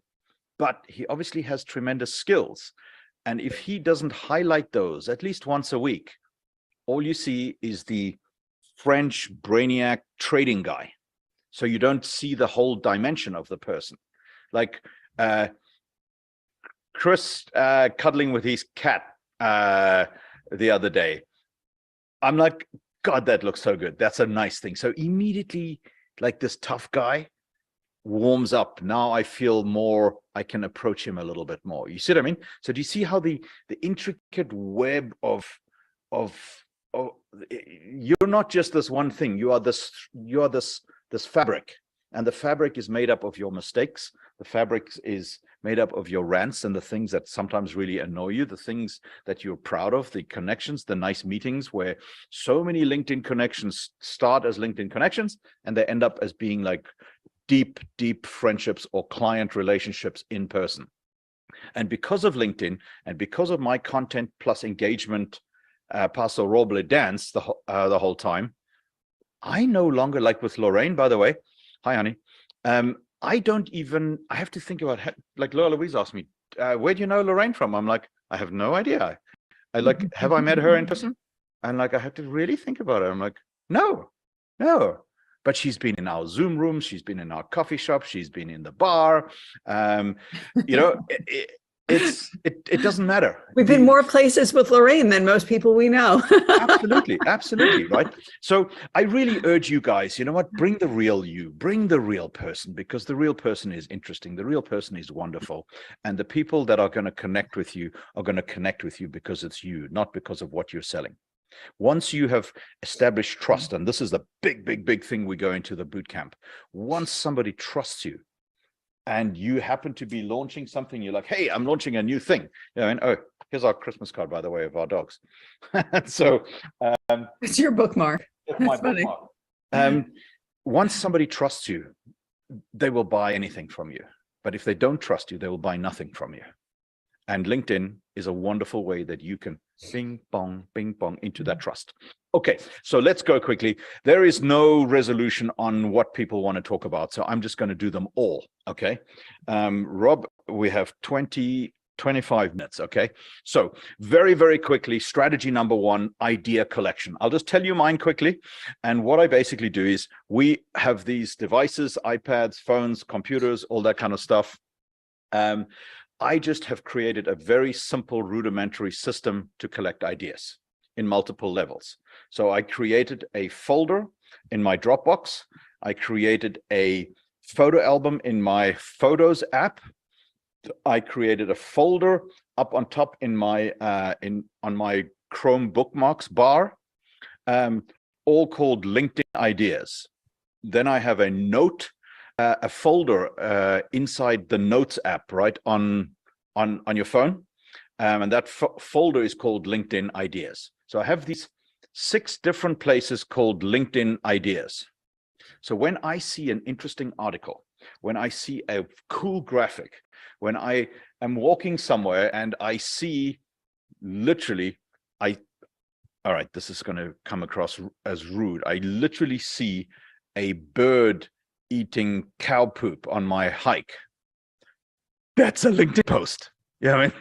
But he obviously has tremendous skills. And if he doesn't highlight those at least once a week, all you see is the French brainiac trading guy. So you don't see the whole dimension of the person. Like Chris cuddling with his cat the other day. I'm like, God, that looks so good. That's a nice thing. So immediately, like, this tough guy warms up. Now I feel more, I can approach him a little bit more. You see what I mean? So do you see how the intricate web of you're not just this one thing, you are this fabric, and the fabric is made up of your mistakes. The fabric is made up of your rants and the things that sometimes really annoy you, the things that you're proud of, the connections, the nice meetings, where so many LinkedIn connections start as LinkedIn connections and they end up as being like deep friendships or client relationships in person. And because of LinkedIn and because of my content plus engagement, Paso Roble dance the whole time, I no longer, like with Lorraine, by the way, hi honey, I have to think about, like Lola Louise asked me, where do you know Lorraine from? I'm like, I have no idea. I like, have I met her in person? And like, I had to really think about it. I'm like, no. But she's been in our Zoom room. She's been in our coffee shop. She's been in the bar. It doesn't matter. We've been more places with Lorraine than most people we know. Absolutely, right? So I really urge you guys, you know what? Bring the real you, bring the real person, because the real person is interesting. The real person is wonderful. And the people that are going to connect with you are going to connect with you because it's you, not because of what you're selling. Once you have established trust, and this is the big thing we go into the boot camp. Once somebody trusts you, and you happen to be launching something, you're like, hey, I'm launching a new thing. Oh, here's our Christmas card, by the way, of our dogs. So it's your bookmark. It's my bookmark. Once somebody trusts you, they will buy anything from you. But if they don't trust you, they will buy nothing from you. And LinkedIn is a wonderful way that you can bing bong into that trust. Okay, so let's go quickly. There is no resolution on what people want to talk about, so I'm just going to do them all. Okay, Rob, we have 25 minutes. Okay, so very quickly, strategy number one, idea collection. I'll just tell you mine quickly. And what I basically do is we have these devices, iPads, phones, computers, all that kind of stuff. I just have created a very simple rudimentary system to collect ideas in multiple levels. So I created a folder in my Dropbox. I created a photo album in my Photos app. I created a folder up on top in my on my Chrome bookmarks bar, all called LinkedIn Ideas. Then I have a note, a folder inside the Notes app, right on your phone, and that folder is called LinkedIn Ideas. So I have these 6 different places called LinkedIn Ideas. So when I see an interesting article, when I see a cool graphic, when I am walking somewhere and I see literally, all right, this is going to come across as rude. I literally see a bird eating cow poop on my hike. That's a LinkedIn post. Yeah, I mean,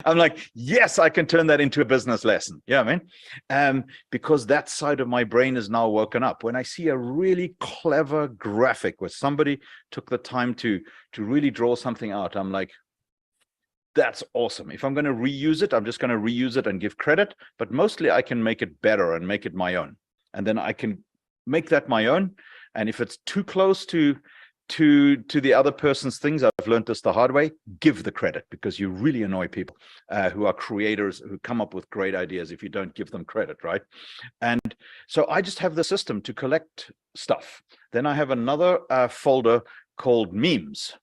I'm like, yes, I can turn that into a business lesson. Yeah, I mean, because that side of my brain is now woken up. When I see a really clever graphic where somebody took the time to really draw something out, I'm like, that's awesome. If I'm going to reuse it, I'm just going to reuse it and give credit, but mostly I can make it better and make it my own. And then I can make that my own. And if it's too close to the other person's things, I've learned this the hard way, give the credit, because you really annoy people who are creators, who come up with great ideas if you don't give them credit, right? And so I just have the system to collect stuff. Then I have another folder called memes.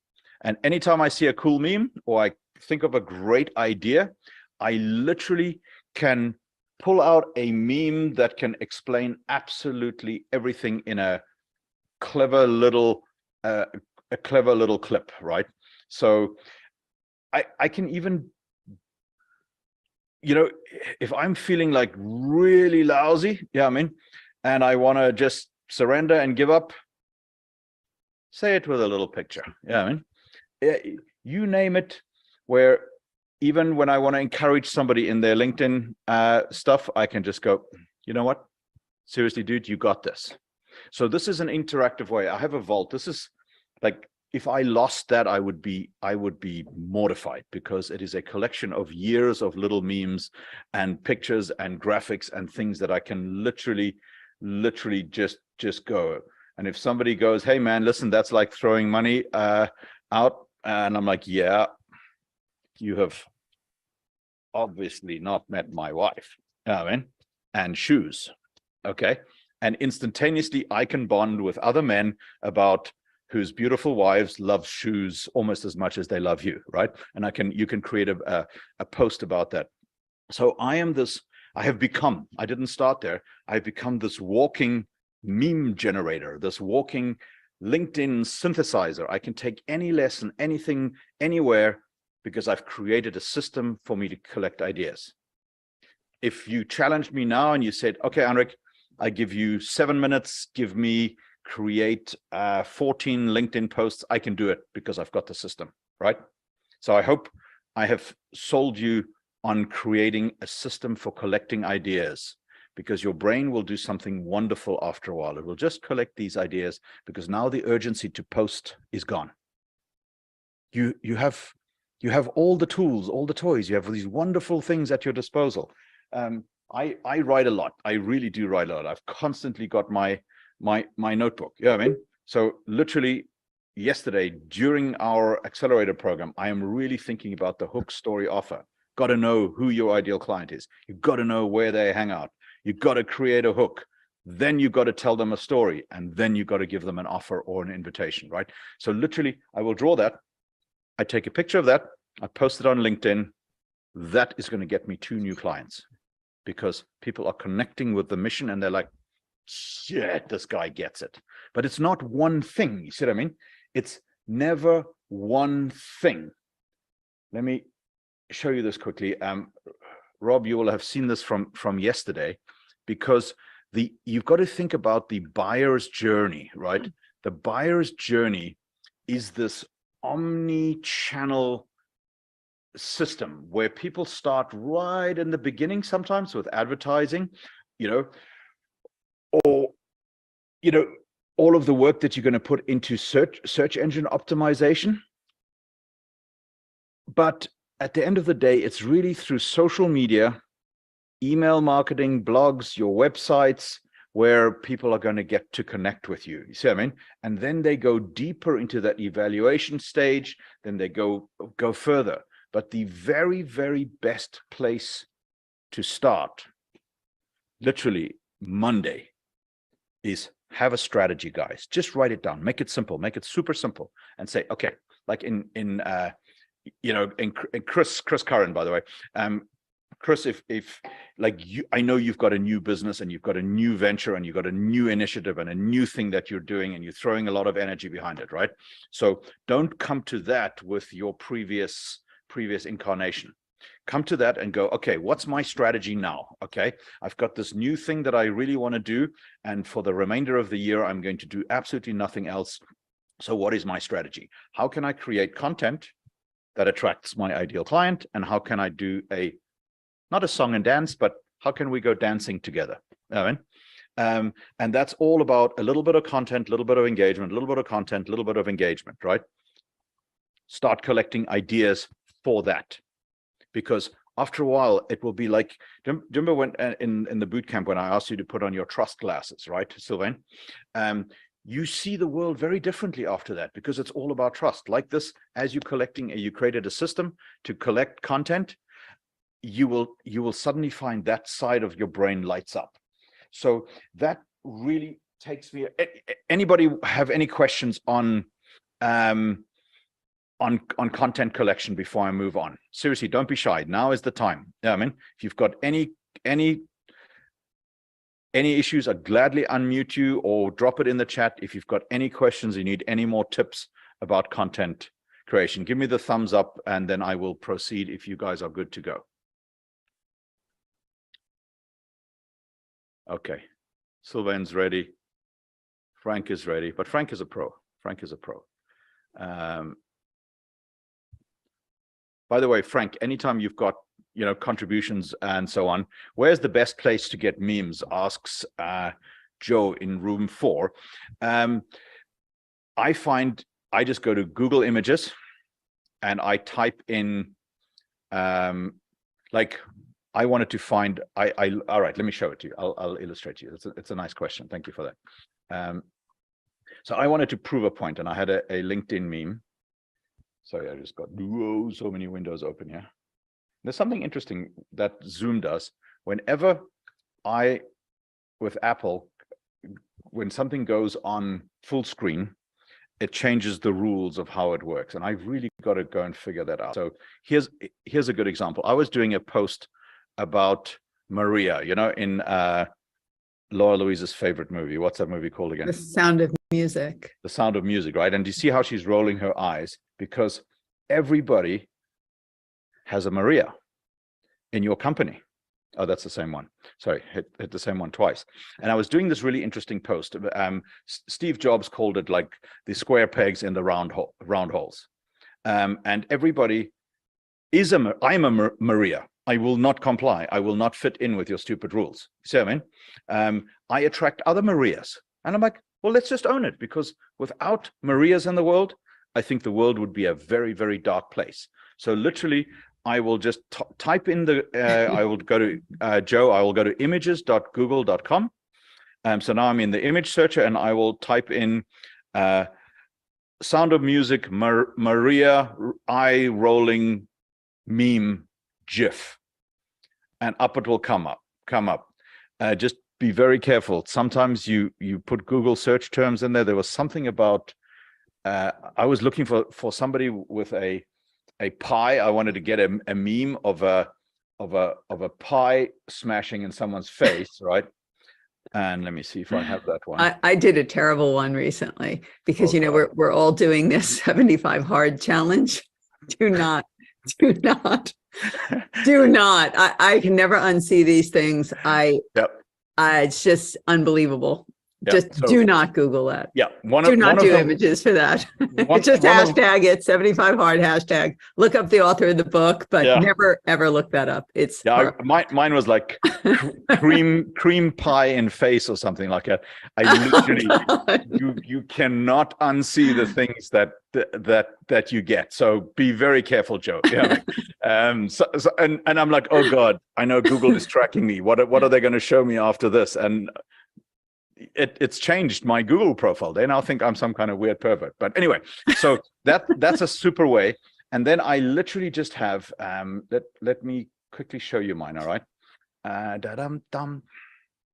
And anytime I see a cool meme or I think of a great idea, I literally can pull out a meme that can explain absolutely everything in a clever little clip, right? So I can even, you know, if I'm feeling like really lousy, yeah, I mean, and I want to just surrender and give up, say it with a little picture. Yeah, I mean, you name it, where even when I want to encourage somebody in their LinkedIn stuff, I can just go, you know what? Seriously, dude, you got this. So this is an interactive way. I have a vault. This is like, if I lost that, I would be mortified, because it is a collection of years of little memes and pictures and graphics and things that I can literally just go. And if somebody goes, hey man, listen, that's like throwing money out, and I'm like, yeah, you have obviously not met my wife, I mean, and shoes, okay? And instantaneously, I can bond with other men about whose beautiful wives love shoes almost as much as they love you, right? And you can create a post about that. So I have become, I didn't start there, I've become this walking meme generator, this walking LinkedIn synthesizer. I can take any lesson, anything, anywhere, because I've created a system for me to collect ideas. If you challenged me now and you said, okay, Henrik, I give you 7 minutes, create 14 LinkedIn posts, I can do it because I've got the system, right? So I hope I have sold you on creating a system for collecting ideas, because your brain will do something wonderful after a while. It will just collect these ideas because now the urgency to post is gone. You have all the tools, all the toys. You have these wonderful things at your disposal. I write a lot. I really do write a lot. I've constantly got my notebook. You know what I mean? So literally yesterday during our accelerator program, I am really thinking about the hook, story, offer. Got to know who your ideal client is. You've got to know where they hang out. You've got to create a hook. Then you've got to tell them a story, and then you've got to give them an offer or an invitation, right? So literally, I will draw that. I take a picture of that. I post it on LinkedIn. That is going to get me 2 new clients, because people are connecting with the mission and they're like, shit, this guy gets it. But it's not one thing. You see what I mean? It's never one thing. Let me show you this quickly. Rob, you will have seen this from yesterday, because you've got to think about the buyer's journey, right? The buyer's journey is this omni-channel system where people start right in the beginning, sometimes with advertising, or all of the work that you're going to put into search engine optimization. But at the end of the day, it's really through social media, email marketing, blogs, your websites, where people are going to get to connect with you. You see what I mean? And then they go deeper into that evaluation stage, then they go further. But the very, very best place to start, literally Monday, is have a strategy, guys. Just write it down, make it simple, make it super simple, and say, okay, like in Chris Curran, by the way, Chris, if like you, I know you've got a new business and you've got a new venture and you've got a new initiative and a new thing that you're doing and you're throwing a lot of energy behind it, right? So don't come to that with your previous incarnation. Come to that and go, okay, what's my strategy now? Okay, I've got this new thing that I really want to do, and for the remainder of the year, I'm going to do absolutely nothing else. So what is my strategy? How can I create content that attracts my ideal client? And how can I do not a song and dance, but how can we go dancing together? And that's all about a little bit of content, a little bit of engagement, a little bit of content, a little bit of engagement, right? Start collecting ideas for that, because after a while it will be like, do you remember when in the boot camp when I asked you to put on your trust glasses, right, Sylvain? You see the world very differently after that, because it's all about trust. Like this, as you created a system to collect content, you will suddenly find that side of your brain lights up. So that really takes me. Anybody have any questions on content collection before I move on? Seriously, don't be shy. Now is the time. I mean, if you've got any issues, I'd gladly unmute you or drop it in the chat. If you've got any questions, you need any more tips about content creation, give me the thumbs up and then I will proceed if you guys are good to go. Okay, Sylvain's ready. Frank is ready, but Frank is a pro. Frank is a pro. By the way, Frank, anytime you've got contributions and so on, where's the best place to get memes? Asks Joe in room 4. I find I just go to Google Images and I type in like I wanted to find. All right, let me show it to you. I'll illustrate to you. It's a nice question. Thank you for that. So I wanted to prove a point, and I had a LinkedIn meme. Sorry, I just got so many windows open here. There's something interesting that Zoom does. Whenever with Apple, when something goes on full screen, it changes the rules of how it works. And I've really got to go and figure that out. So here's a good example. I was doing a post about Maria, in Laura Louise's favorite movie. What's that movie called again? The Sound of Music. The Sound of Music, right? And do you see how she's rolling her eyes? Because everybody has a Maria in your company. Oh, that's the same one. Sorry, hit the same one twice. And I was doing this really interesting post. Steve Jobs called it like the square pegs in the round holes. And everybody is I'm a Maria. I will not comply. I will not fit in with your stupid rules. See what I mean? I attract other Marias. And I'm like, well, let's just own it, because without Marias in the world, I think the world would be a very, very dark place. So literally, I will just type in the, I will go to, Joe, I will go to images.google.com. So now I'm in the image searcher, and I will type in Sound of Music, Maria, eye rolling meme GIF, and up it will come up. Just be very careful. Sometimes you put Google search terms in there. There was something about, I was looking for somebody with a pie. I wanted to get a meme of a pie smashing in someone's face, right? And let me see if I have that one. I did a terrible one recently, because we're all doing this 75 hard challenge. Do not. I can never unsee these things. It's just unbelievable. Just do not Google that. Yeah. Do not do images for that. Just hashtag it 75 hard hashtag. Look up the author of the book, but never ever look that up. It's mine was like cream pie in face or something like that. I literally you cannot unsee the things that you get. So be very careful, Joe. Yeah. And I'm like, oh God, I know Google is tracking me. What are they going to show me after this? And it's changed my Google profile. They now think I'm some kind of weird pervert. But anyway, so that's a super way. And then I literally just have, let me quickly show you mine, all right?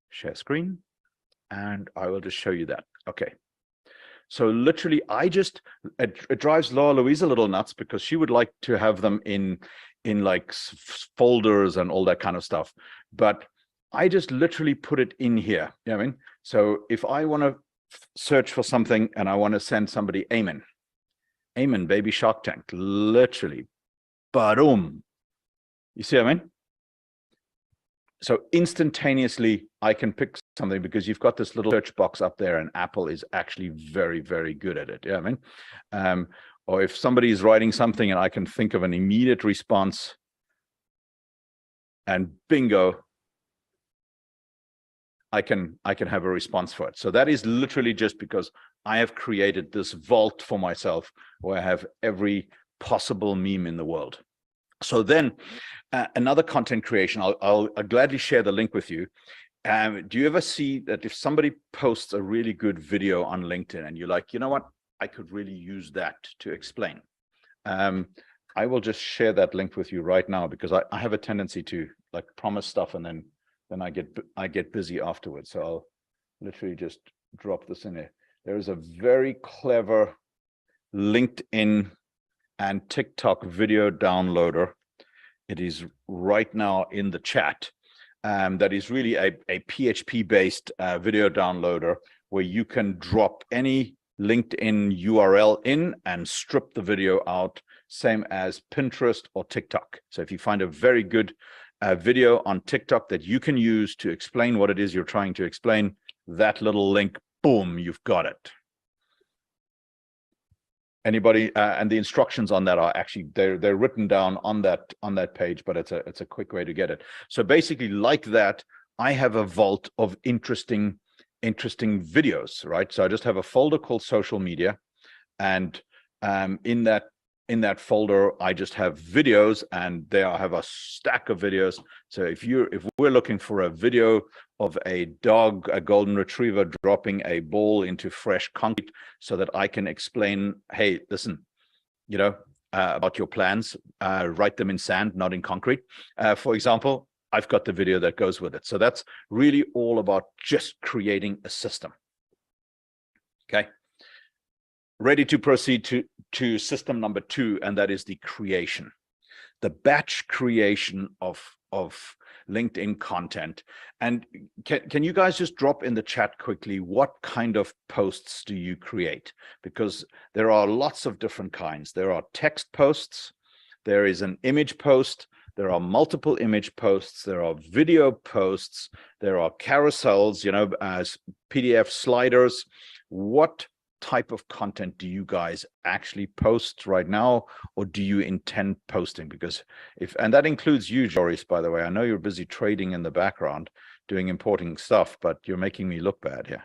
Share screen, and I will just show you that. Okay. So literally, it drives Laura Louise a little nuts, because she would like to have them in like folders and all that kind of stuff. But I just literally put it in here. You know what I mean? So if I want to search for something and I want to send somebody Amen, baby Shark Tank, literally, boom. You see what I mean? So instantaneously, I can pick something, because you've got this little search box up there, and Apple is actually very, very good at it. You know what I mean? Or if somebody is writing something and I can think of an immediate response, and bingo, I can have a response for it. So that is literally just because I have created this vault for myself where I have every possible meme in the world. So then another content creation, I'll gladly share the link with you. Do you ever see that if somebody posts a really good video on LinkedIn and you're like, you know what, I could really use that to explain. I will just share that link with you right now, because I have a tendency to like promise stuff and then I get busy afterwards. So I'll literally just drop this in there. There is a very clever LinkedIn and TikTok video downloader. It is right now in the chat. That is really a PHP based video downloader, where you can drop any LinkedIn URL in and strip the video out, same as Pinterest or TikTok. So if you find a very good video on TikTok that you can use to explain what it is you're trying to explain, that little link, boom, you've got it. Anybody? And the instructions on that are actually they're written down on that page, but it's a quick way to get it. So basically, like that, I have a vault of interesting videos, right? So I just have a folder called social media, and in that folder, I just have videos, and there I have a stack of videos. So if we're looking for a video of a dog, a golden retriever, dropping a ball into fresh concrete so that I can explain, hey, listen, about your plans, write them in sand, not in concrete. For example, I've got the video that goes with it. So that's really all about just creating a system. Okay. Ready to proceed to system number 2, and that is the creation, the batch creation of LinkedIn content. And can you guys just drop in the chat quickly, what kind of posts do you create? Because there are lots of different kinds. There are text posts, there is an image post, there are multiple image posts, there are video posts, there are carousels, as PDF sliders. What type of content do you guys actually post right now, or do you intend posting? Because and that includes you, Joris, by the way. I know you're busy trading in the background, doing important stuff, but you're making me look bad here.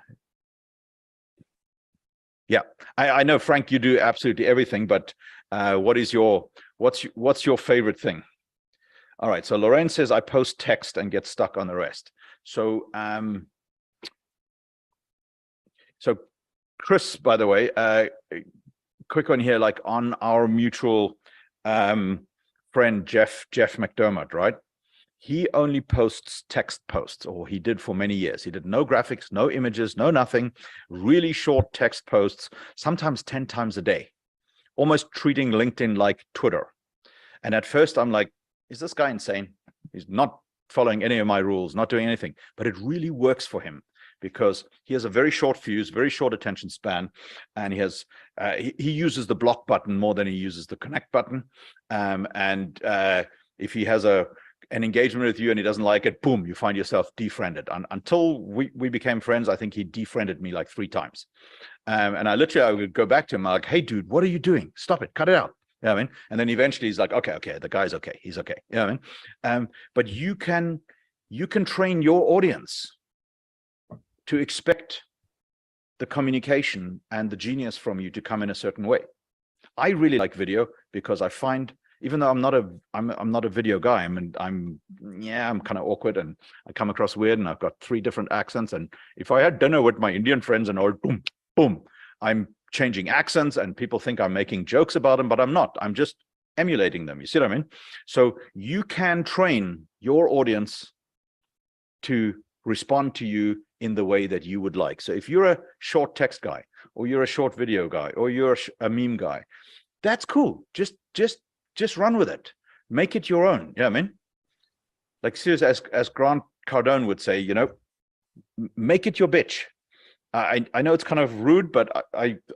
Yeah, I know, Frank, you do absolutely everything, but what's your favorite thing? All right, so Lorraine says I post text and get stuck on the rest. So Chris, by the way, quick one here, like on our mutual friend Jeff McDermott, right? He only posts text posts, or he did for many years. He did no graphics, no images, no nothing, really short text posts, sometimes 10 times a day, almost treating LinkedIn like Twitter. And at first I'm like, is this guy insane? He's not following any of my rules, not doing anything, but it really works for him because he has a very short fuse, very short attention span, and he has he uses the block button more than he uses the connect button. If he has an engagement with you and he doesn't like it, boom, you find yourself defriended. Until we became friends, I think he defriended me like 3 times. And I would go back to him, like, hey, dude, what are you doing? Stop it, cut it out. You know what I mean? And then eventually he's like, okay, the guy's okay, he's okay. You know what I mean? But you can train your audience to expect the communication and the genius from you to come in a certain way. I really like video because I find, even though I'm not a video guy, I'm kind of awkward and I come across weird and I've got 3 different accents. And if I had dinner with my Indian friends and all, boom, boom, I'm changing accents and people think I'm making jokes about them, but I'm not. I'm just emulating them. You see what I mean? So you can train your audience to respond to you in the way that you would like. So if you're a short text guy, or you're a short video guy, or you're a meme guy, that's cool. Just run with it. Make it your own. You know what I mean? Like, seriously, as Grant Cardone would say, make it your bitch. I know it's kind of rude, but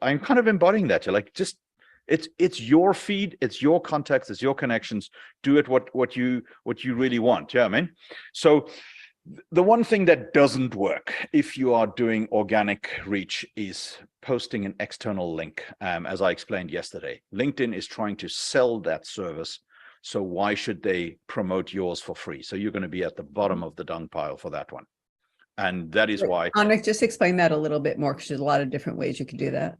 I'm kind of embodying that. You're like, just it's your feed, it's your context, it's your connections. Do it what you really want. Yeah, you know what I mean? So the one thing that doesn't work if you are doing organic reach is posting an external link. As I explained yesterday, LinkedIn is trying to sell that service. So why should they promote yours for free? So you're going to be at the bottom of the dung pile for that one. And that is why. Anik, just explain that a little bit more, because there's a lot of different ways you could do that.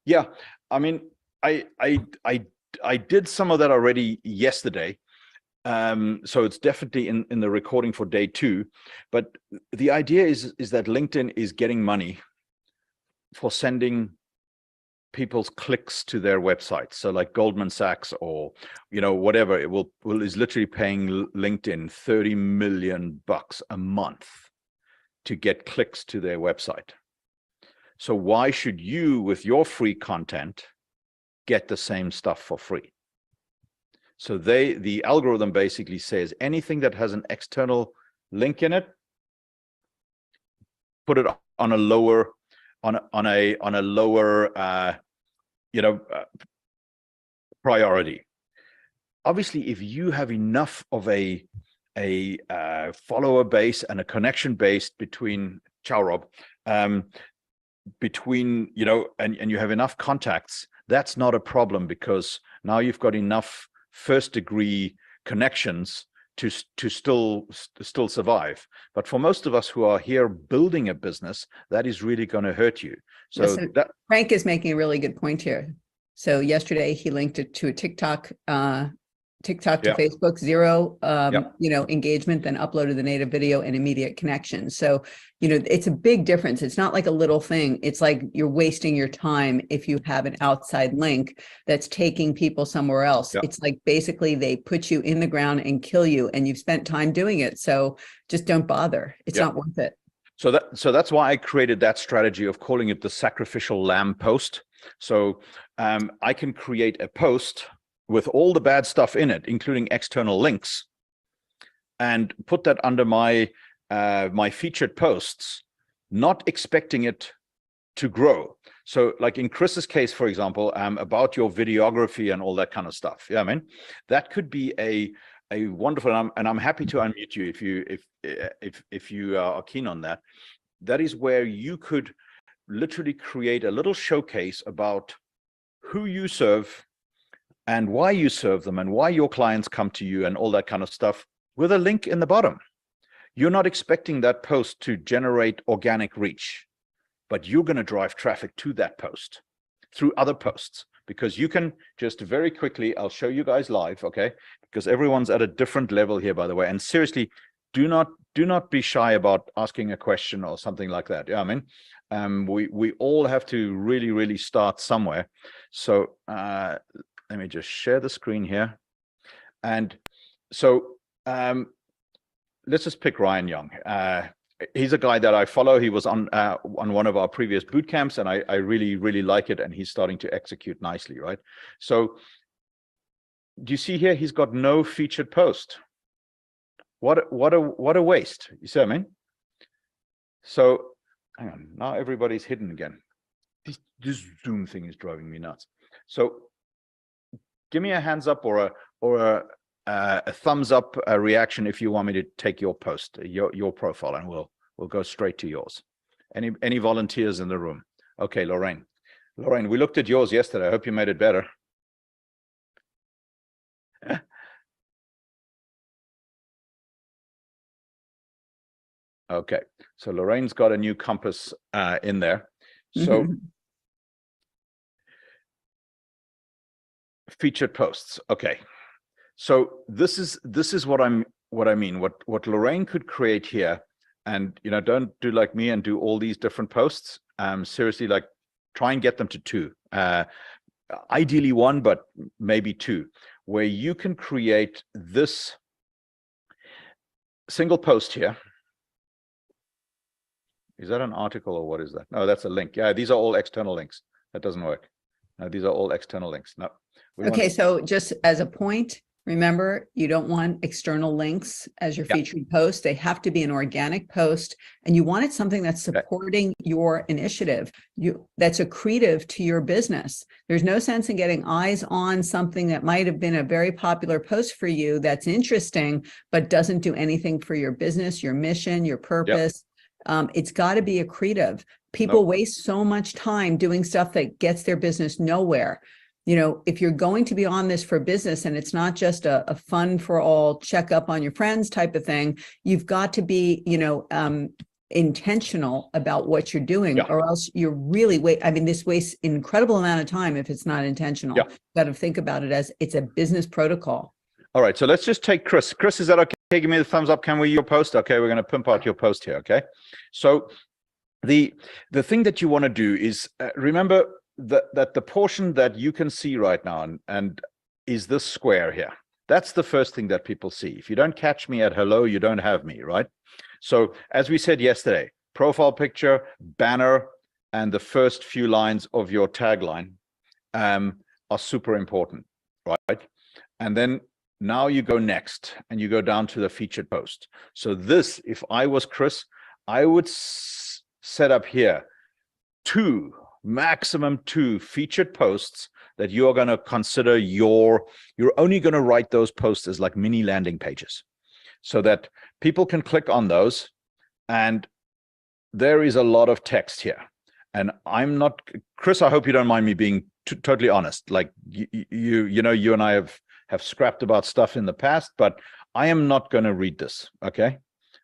Yeah, I mean, I did some of that already yesterday. So it's definitely in the recording for day 2. But the idea is that LinkedIn is getting money for sending people's clicks to their websites. So like Goldman Sachs or whatever, it is literally paying LinkedIn $30 million a month to get clicks to their website. So why should you, with your free content, get the same stuff for free? So the algorithm basically says anything that has an external link in it, put it on a lower priority. Obviously, if you have enough of a follower base and a connection base between and you have enough contacts, that's not a problem, because now you've got enough first degree connections to still survive. But for most of us who are here building a business, that is really going to hurt you. So listen, Frank is making a really good point here. So yesterday he linked it to a TikTok to Facebook, 0 engagement, then uploaded the native video and immediate connection. So it's a big difference. It's not like a little thing. It's like you're wasting your time if you have an outside link that's taking people somewhere else. It's like basically they put you in the ground and kill you, and you've spent time doing it. So just don't bother. It's not worth it. So that's why I created that strategy of calling it the sacrificial lamb post. So I can create a post with all the bad stuff in it, including external links, and put that under my my featured posts, not expecting it to grow. So like in Chris's case, for example, about your videography and all that kind of stuff. Yeah, I mean, that could be a wonderful, and I'm happy to unmute you if you are keen on that. That is where you could literally create a little showcase about who you serve and why you serve them and why your clients come to you and all that kind of stuff with a link in the bottom. You're not expecting that post to generate organic reach, but you're going to drive traffic to that post through other posts, because you can just very quickly, I'll show you guys live, okay? Because everyone's at a different level here, by the way. And seriously, do not be shy about asking a question or something like that. Yeah, I mean, we all have to really start somewhere. So let me just share the screen here. And so let's just pick Ryan Young. He's a guy that I follow. He was on one of our previous boot camps, and I really like it. And he's starting to execute nicely, right? So do you see here? He's got no featured post. What a waste. You see what I mean? So hang on. Now everybody's hidden again. This Zoom thing is driving me nuts. So give me a hands up or a thumbs up reaction if you want me to take your post, your profile, and we'll go straight to yours. Any volunteers in the room? Okay, Lorraine, we looked at yours yesterday. I hope you made it better. Okay, so Lorraine's got a new compass in there. So featured posts. Okay. So this is what I mean. What Lorraine could create here, and don't do like me and do all these different posts. Seriously, like try and get them to 2. Ideally 1, but maybe 2, where you can create this single post here. Is that an article or what is that? No, that's a link. Yeah, these are all external links. That doesn't work. No, these are all external links. No. Okay, so just as a point, remember, you don't want external links as your featured post. They have to be an organic post, and you want it something that's supporting your initiative, that's accretive to your business. There's no sense in getting eyes on something that might have been a very popular post for you that's interesting, but doesn't do anything for your business, your mission, your purpose. It's got to be accretive. People waste so much time doing stuff that gets their business nowhere. If you're going to be on this for business and it's not just a fun for all check up on your friends type of thing, you've got to be, intentional about what you're doing, or else you're really this wastes an incredible amount of time if it's not intentional. You've got to think about it as it's a business protocol. All right, so let's just take Chris. Chris, is that okay? Give me the thumbs up. Can we your post? Okay, we're going to pimp out your post here. Okay, so the thing that you want to do is remember that the portion that you can see right now and is this square here. That's the first thing that people see. If you don't catch me at hello, you don't have me, right? So as we said yesterday, profile picture, banner, and the first few lines of your tagline are super important, right? And then now you go next and you go down to the featured post. So this, if I was Chris, I would set up here maximum 2 featured posts that you're going to consider you're only going to write those posts as like mini landing pages so that people can click on those. And there is a lot of text here. And I'm not, Chris, I hope you don't mind me being totally honest. Like you and I have scrapped about stuff in the past, but I am not going to read this. Okay.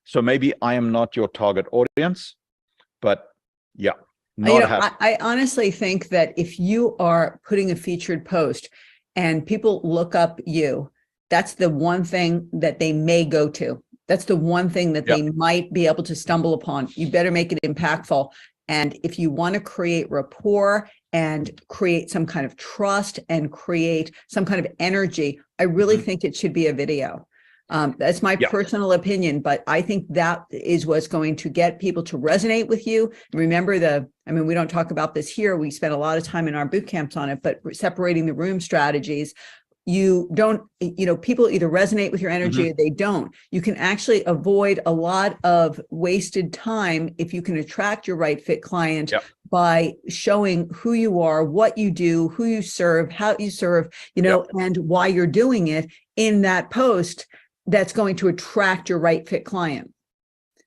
So maybe I am not your target audience, but yeah. I honestly think that if you are putting a featured post and people look up you, that's the one thing that they may go to. That's the one thing that they might be able to stumble upon. You better make it impactful. And if you want to create rapport and create some kind of trust and create some kind of energy, I really think it should be a video. That's my personal opinion, but I think that is what's going to get people to resonate with you. Remember we don't talk about this here. We spent a lot of time in our boot camps on it, but separating the room strategies. you don't, people either resonate with your energy or they don't. You can actually avoid a lot of wasted time if you can attract your right fit client by showing who you are, what you do, who you serve, how you serve, and why you're doing it in that post that's going to attract your right fit client.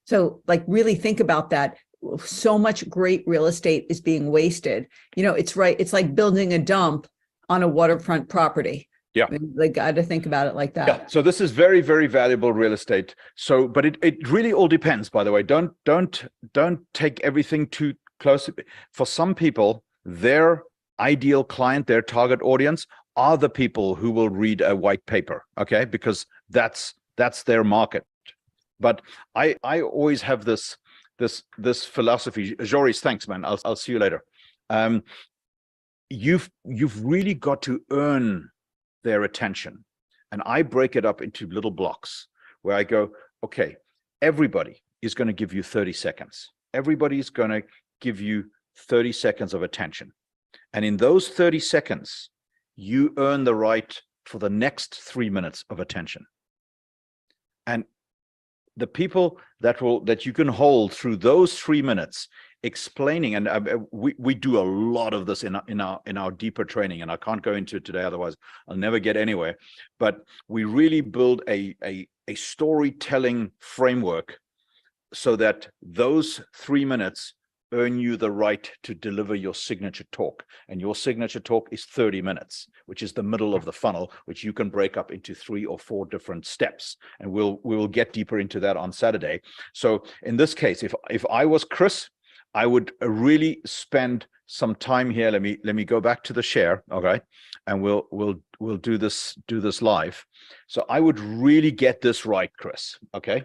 So like really think about that. So much great real estate is being wasted. It's right. It's like building a dump on a waterfront property. Yeah. They got to think about it like that. Yeah. So this is very, very valuable real estate. So, but it really all depends, by the way. Don't take everything too close. For some people, their ideal client, their target audience are the people who will read a white paper. Okay. Because that's their market. But I always have this philosophy. Joris, thanks, man. I'll see you later. You've really got to earn their attention. And I break it up into little blocks where I go, okay, everybody is going to give you 30 seconds. Everybody's going to give you 30 seconds of attention. And in those 30 seconds, you earn the right for the next 3 minutes of attention. And the people that you can hold through those 3 minutes explaining, and we do a lot of this in our deeper training, and I can't go into it today, otherwise I'll never get anywhere. But we really build a storytelling framework so that those 3 minutes earn you the right to deliver your signature talk. And your signature talk is 30 minutes, which is the middle of the funnel, which you can break up into 3 or 4 different steps. And we will get deeper into that on Saturday. So in this case, if I was Chris, I would really spend some time here. Let me go back to the share, okay? And we'll do this live. So I would really get this right, Chris, okay?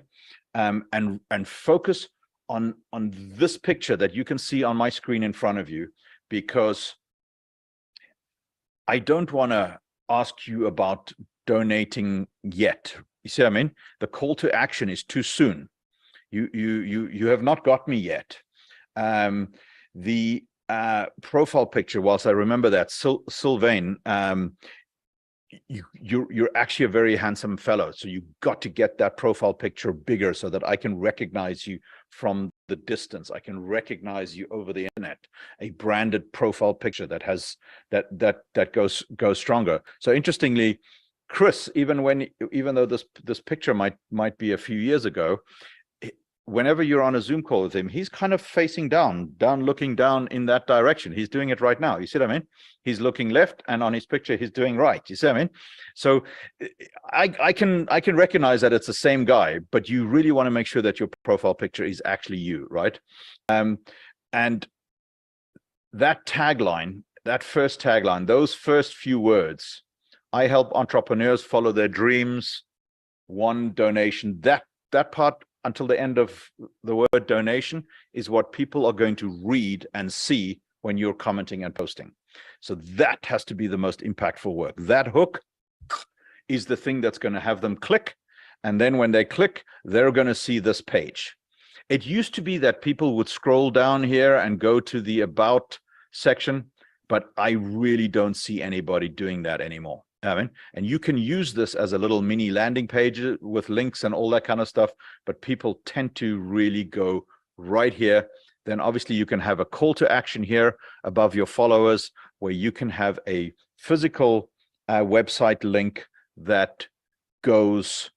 And focus on this picture that you can see on my screen in front of you, because I don't want to ask you about donating yet. You see what I mean? The call to action is too soon. You have not got me yet. The profile picture, whilst I remember that, Sylvain, you're actually a very handsome fellow, so you got to get that profile picture bigger so that I can recognize you from the distance. I can recognize you over the internet. A branded profile picture that has that goes stronger. So interestingly, Chris, even though this picture might be a few years ago, whenever you're on a Zoom call with him, he's kind of facing down, looking down in that direction. He's doing it right now. You see what I mean? He's looking left, and on his picture, he's doing right. You see what I mean? So I can recognize that it's the same guy, but you really want to make sure that your profile picture is actually you, right? And that tagline, that first tagline, those first few words, I help entrepreneurs follow their dreams, one donation, that part until the end of the word donation is what people are going to read and see when you're commenting and posting. So that has to be the most impactful work. That hook is the thing that's going to have them click. And then when they click, they're going to see this page. It used to be that people would scroll down here and go to the about section, but I really don't see anybody doing that anymore. And you can use this as a little mini landing page with links and all that kind of stuff, but people tend to really go right here. Then obviously you can have a call to action here above your followers, where you can have a physical website link that goes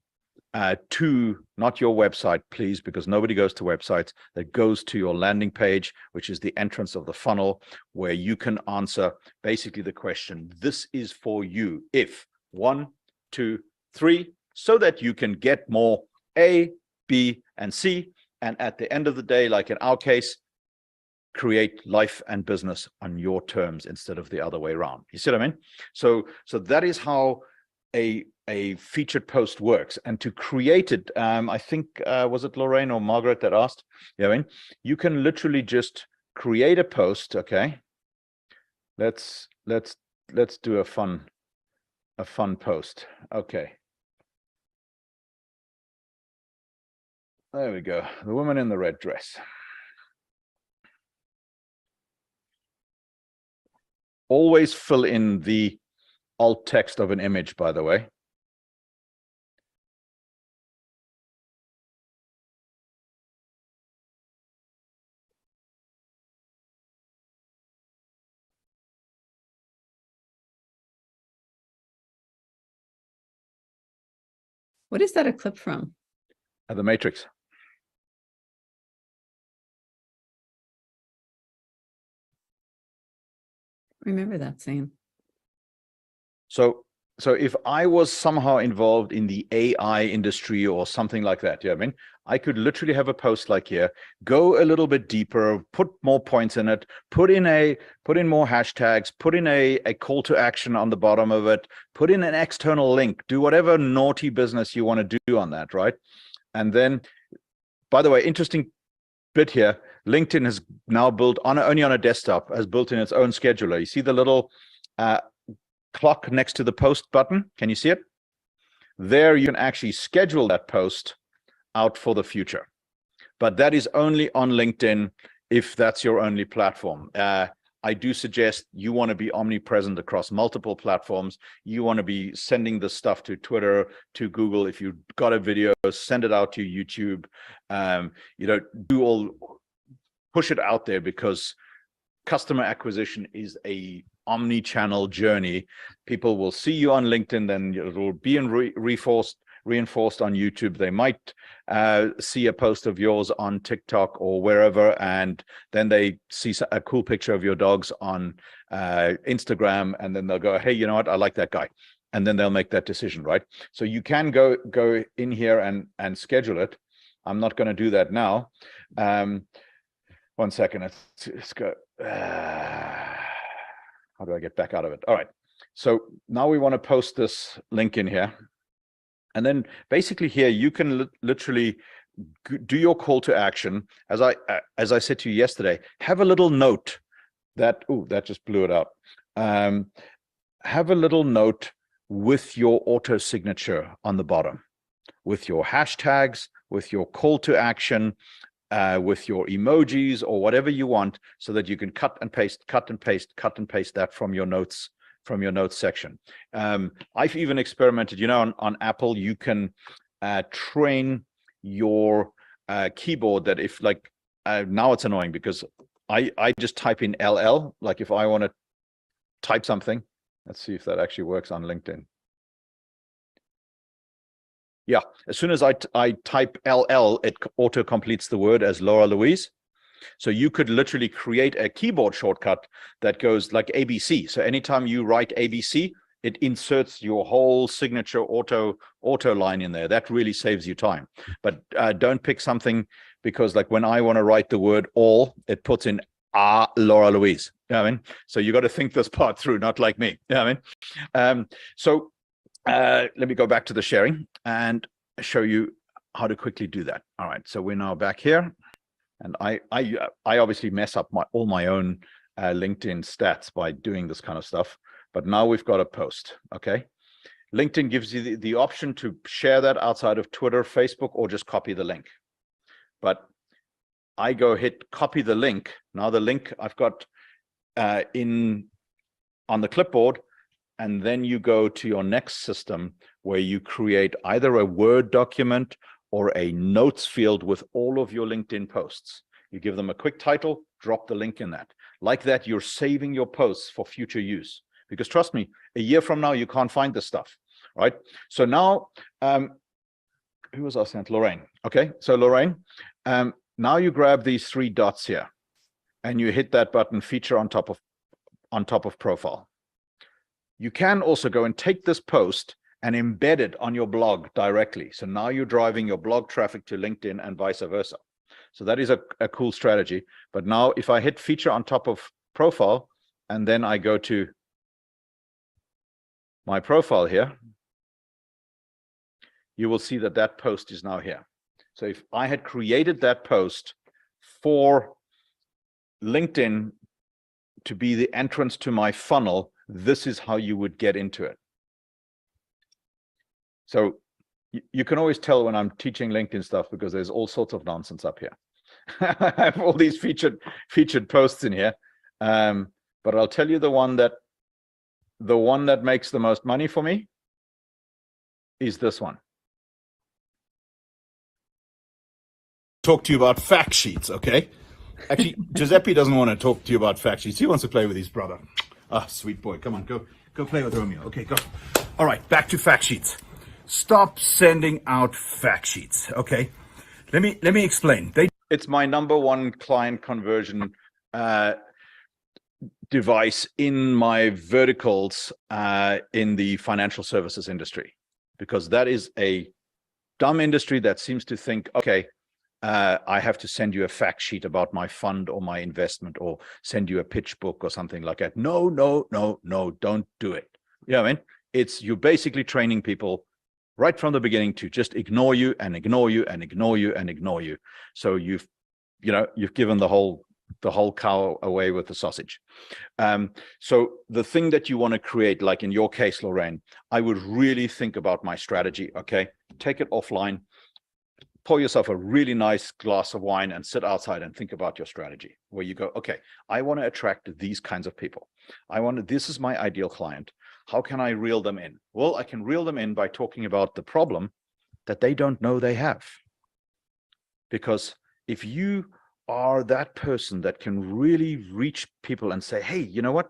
to, not your website, please, because nobody goes to websites, that goes to your landing page, which is the entrance of the funnel, where you can answer basically the question, this is for you if 1, 2, 3, so that you can get more A, B, and C. And at the end of the day, like in our case, create life and business on your terms instead of the other way around. You see what I mean? So that is how a featured post works. And to create it, I think, was it Lorraine or Margaret that asked? Yeah, I mean, you can literally just create a post. Okay, let's do a fun post. Okay, there we go. The woman in the red dress. Always fill in the alt text of an image, by the way. What is that a clip from? The Matrix. Remember that scene. So if I was somehow involved in the AI industry or something like that, I mean, I could literally have a post like here, go a little bit deeper, put more points in it, put in more hashtags, put in a call to action on the bottom of it, put in an external link, do whatever naughty business you want to do on that, right? And then, by the way, interesting bit here, LinkedIn has now built only on a desktop, has built in its own scheduler. You see the little clock next to the post button? Can you see it? There you can actually schedule that post out for the future. But that is only on LinkedIn if that's your only platform. I do suggest you want to be omnipresent across multiple platforms. You want to be sending the stuff to Twitter, to Google. If you've got a video, send it out to YouTube. Push it out there, because customer acquisition is a omni-channel journey. People will see you on LinkedIn, then it will be reinforced on YouTube. They might see a post of yours on TikTok or wherever, and then they see a cool picture of your dogs on Instagram, and then they'll go, hey, you know what, I like that guy, and then they'll make that decision, right? So you can go in here and schedule it. I'm not going to do that now. 1 second, let's go. How do I get back out of it? All right, so now we want to post this link in here. And then basically here, you can literally do your call to action. As I said to you yesterday, have a little note that, that just blew it out. Have a little note with your auto signature on the bottom, with your hashtags, with your call to action, with your emojis or whatever you want, so that you can cut and paste that from your notes section. I've even experimented, on Apple, you can train your keyboard that if now it's annoying because I just type in LL, like if I want to type something. Let's see if that actually works on LinkedIn. Yeah, as soon as I type LL, it auto completes the word as Laura Louise. So you could literally create a keyboard shortcut that goes like ABC. So anytime you write ABC, it inserts your whole signature auto line in there. That really saves you time. But don't pick something, because like when I want to write the word all, it puts in Laura Louise. You know what I mean? So you got to think this part through, not like me. You know what I mean? Let me go back to the sharing and show you how to quickly do that. All right, so we're now back here, and I obviously mess up all my own LinkedIn stats by doing this kind of stuff. But now we've got a post. Okay, LinkedIn gives you the option to share that outside of Twitter, Facebook, or just copy the link. But I go hit copy the link. Now the link I've got on the clipboard. And then you go to your next system where you create either a Word document or a notes field with all of your LinkedIn posts. You give them a quick title, drop the link in that. Like that, you're saving your posts for future use. Because trust me, a year from now, you can't find this stuff, right? So now, who was asking? Lorraine. Okay, so Lorraine, now you grab these 3 dots here and you hit that button, feature on top of profile. You can also go and take this post and embed it on your blog directly. So now you're driving your blog traffic to LinkedIn and vice versa. So that is a cool strategy. But now if I hit feature on top of profile, and then I go to my profile here, you will see that that post is now here. So if I had created that post for LinkedIn to be the entrance to my funnel, this is how you would get into it. So you can always tell when I'm teaching LinkedIn stuff, because there's all sorts of nonsense up here. I have all these featured posts in here, but I'll tell you the one that the one that makes the most money for me is this one. Talk to you about fact sheets, okay? Actually, Giuseppe doesn't want to talk to you about fact sheets. He wants to play with his brother. Ah, sweet boy. Come on, go play with Romeo. Okay, go. All right, back to fact sheets. Stop sending out fact sheets, okay? Let me explain. It's my number one client conversion device in my verticals in the financial services industry, because that is a dumb industry that seems to think, okay, I have to send you a fact sheet about my fund or my investment, or send you a pitch book or something like that. No, don't do it. You know what I mean? It's, you're basically training people right from the beginning to just ignore you and ignore you and ignore you and ignore you. So you've given the whole cow away with the sausage. So the thing that you want to create, like in your case, Lorraine, I would really think about my strategy. Okay, take it offline, pour yourself a really nice glass of wine and sit outside and think about your strategy, where you go, okay, I want to attract these kinds of people. This is my ideal client. How can I reel them in? Well, I can reel them in by talking about the problem that they don't know they have. Because if you are that person that can really reach people and say, hey, you know what?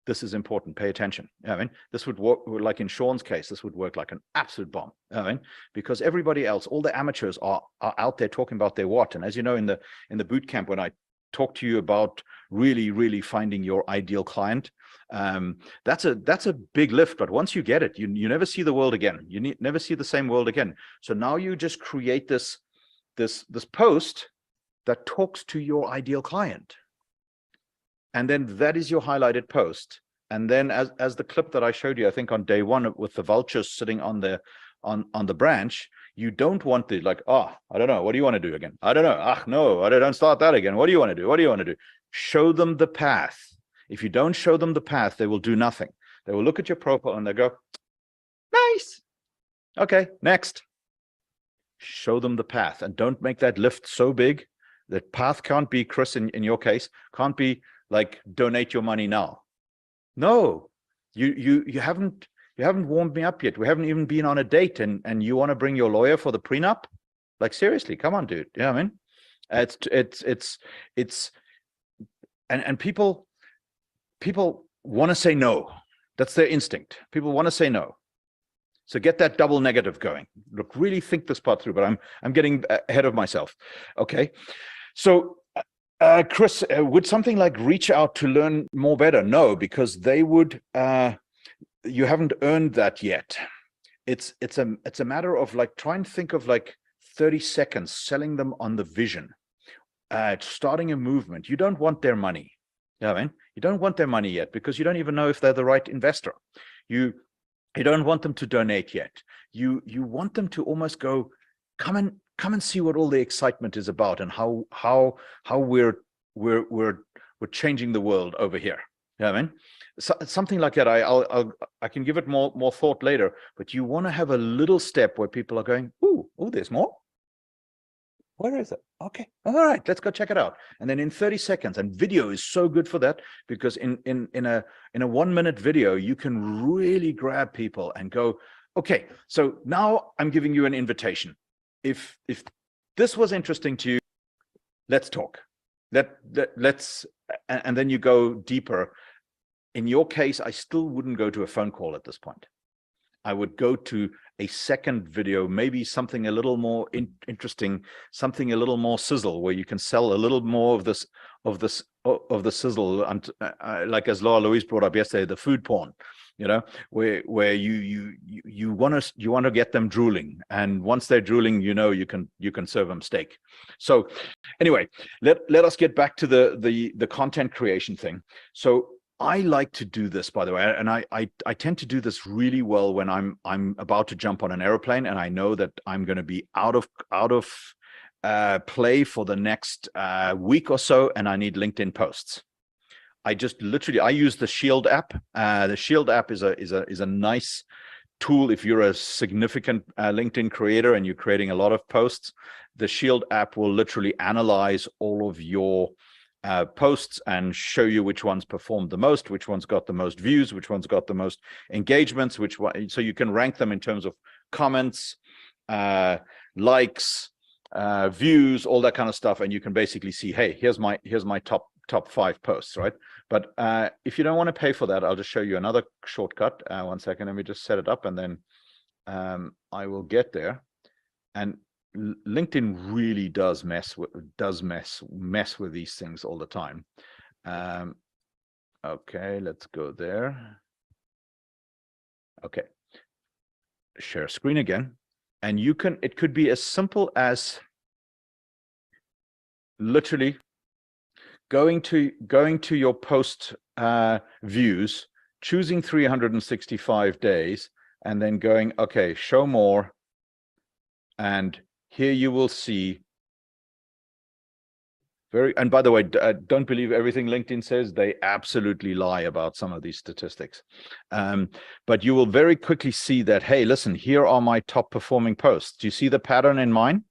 This is important. Pay attention. I mean, this would work, like in Sean's case, this would work like an absolute bomb. I mean, because everybody else, all the amateurs are out there talking about their what. And as you know, in the boot camp, when I talk to you about really finding your ideal client, that's a big lift. But once you get it, you never see the world again. You never see the same world again. So now you just create this post that talks to your ideal client. And then that is your highlighted post. And then as the clip that I showed you, I think on day one, with the vultures sitting on the branch, you don't want the like, I don't know, what do you want to do again? I don't know. No, I don't start that again. What do you want to do? What do you want to do? Show them the path. If you don't show them the path, they will do nothing. They will look at your profile and they go, nice. Okay, next. Show them the path, and don't make that lift so big. That path can't be, Chris, in your case, can't be like donate your money now. No, you haven't warmed me up yet. We haven't even been on a date, and you want to bring your lawyer for the prenup? Like, seriously, come on, dude. You know what I mean? It's and people want to say no. That's their instinct. People want to say no. So get that double negative going. Look, really think this part through, but I'm getting ahead of myself. Okay. So Chris, would something like reach out to learn more better? No, because they would, you haven't earned that yet. It's a matter of like, try and think of like 30 seconds, selling them on the vision, starting a movement. You don't want their money. You know what I mean? You don't want their money yet, because you don't even know if they're the right investor. You don't want them to donate yet. You want them to almost go, come and see what all the excitement is about, and how we're changing the world over here. You know what I mean? So, something like that. I can give it more thought later, but you want to have a little step where people are going, oh, there's more. Where is it? Okay, all right, let's go check it out. And then in 30 seconds, and video is so good for that, because in a 1 minute video, you can really grab people and go, okay, so now I'm giving you an invitation. If this was interesting to you, let's talk. Let's, and then you go deeper. In your case, I still wouldn't go to a phone call at this point. I would go to a second video, maybe something a little more interesting, something a little more sizzle, where you can sell a little more of the sizzle, and like as Laura Louise brought up yesterday, the food porn, you know, where you want to get them drooling, and once they're drooling, you know, you can serve them steak. So anyway, let us get back to the content creation thing. So I like to do this, by the way, and I tend to do this really well when I'm about to jump on an airplane and I know that I'm going to be out of play for the next week or so, and I need LinkedIn posts. I just literally use the Shield app. The Shield app is a nice tool if you're a significant LinkedIn creator and you're creating a lot of posts. The Shield app will literally analyze all of your posts and show you which ones performed the most, which ones got the most views, which ones got the most engagements, which one, so you can rank them in terms of comments, likes, views, all that kind of stuff, and you can basically see, hey, here's my top 5 posts, right? But if you don't want to pay for that, I'll just show you another shortcut. 1 second, let me just set it up, and then I will get there. And LinkedIn really does mess with these things all the time. Okay, let's go there. Okay, share screen again, and you can. It could be as simple as literally going to your post views, choosing 365 days, and then going, okay, show more, and here you will see and by the way, don't believe everything LinkedIn says. They absolutely lie about some of these statistics. But you will very quickly see that, hey, listen, here are my top performing posts. Do you see the pattern in mine?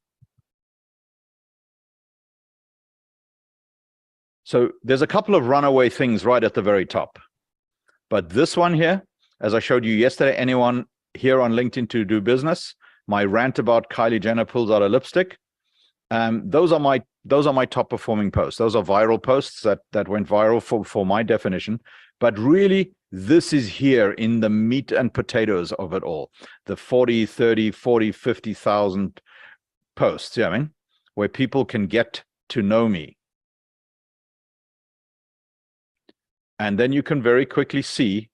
So there's a couple of runaway things right at the very top. But this one here, as I showed you yesterday, anyone here on LinkedIn to do business, my rant about Kylie Jenner pulls out a lipstick. Those are my top performing posts. Those are viral posts that went viral for my definition. But really, this is here in the meat and potatoes of it all. The 40, 30, 40, 50,000 posts, I mean, where people can get to know me. And then you can very quickly see,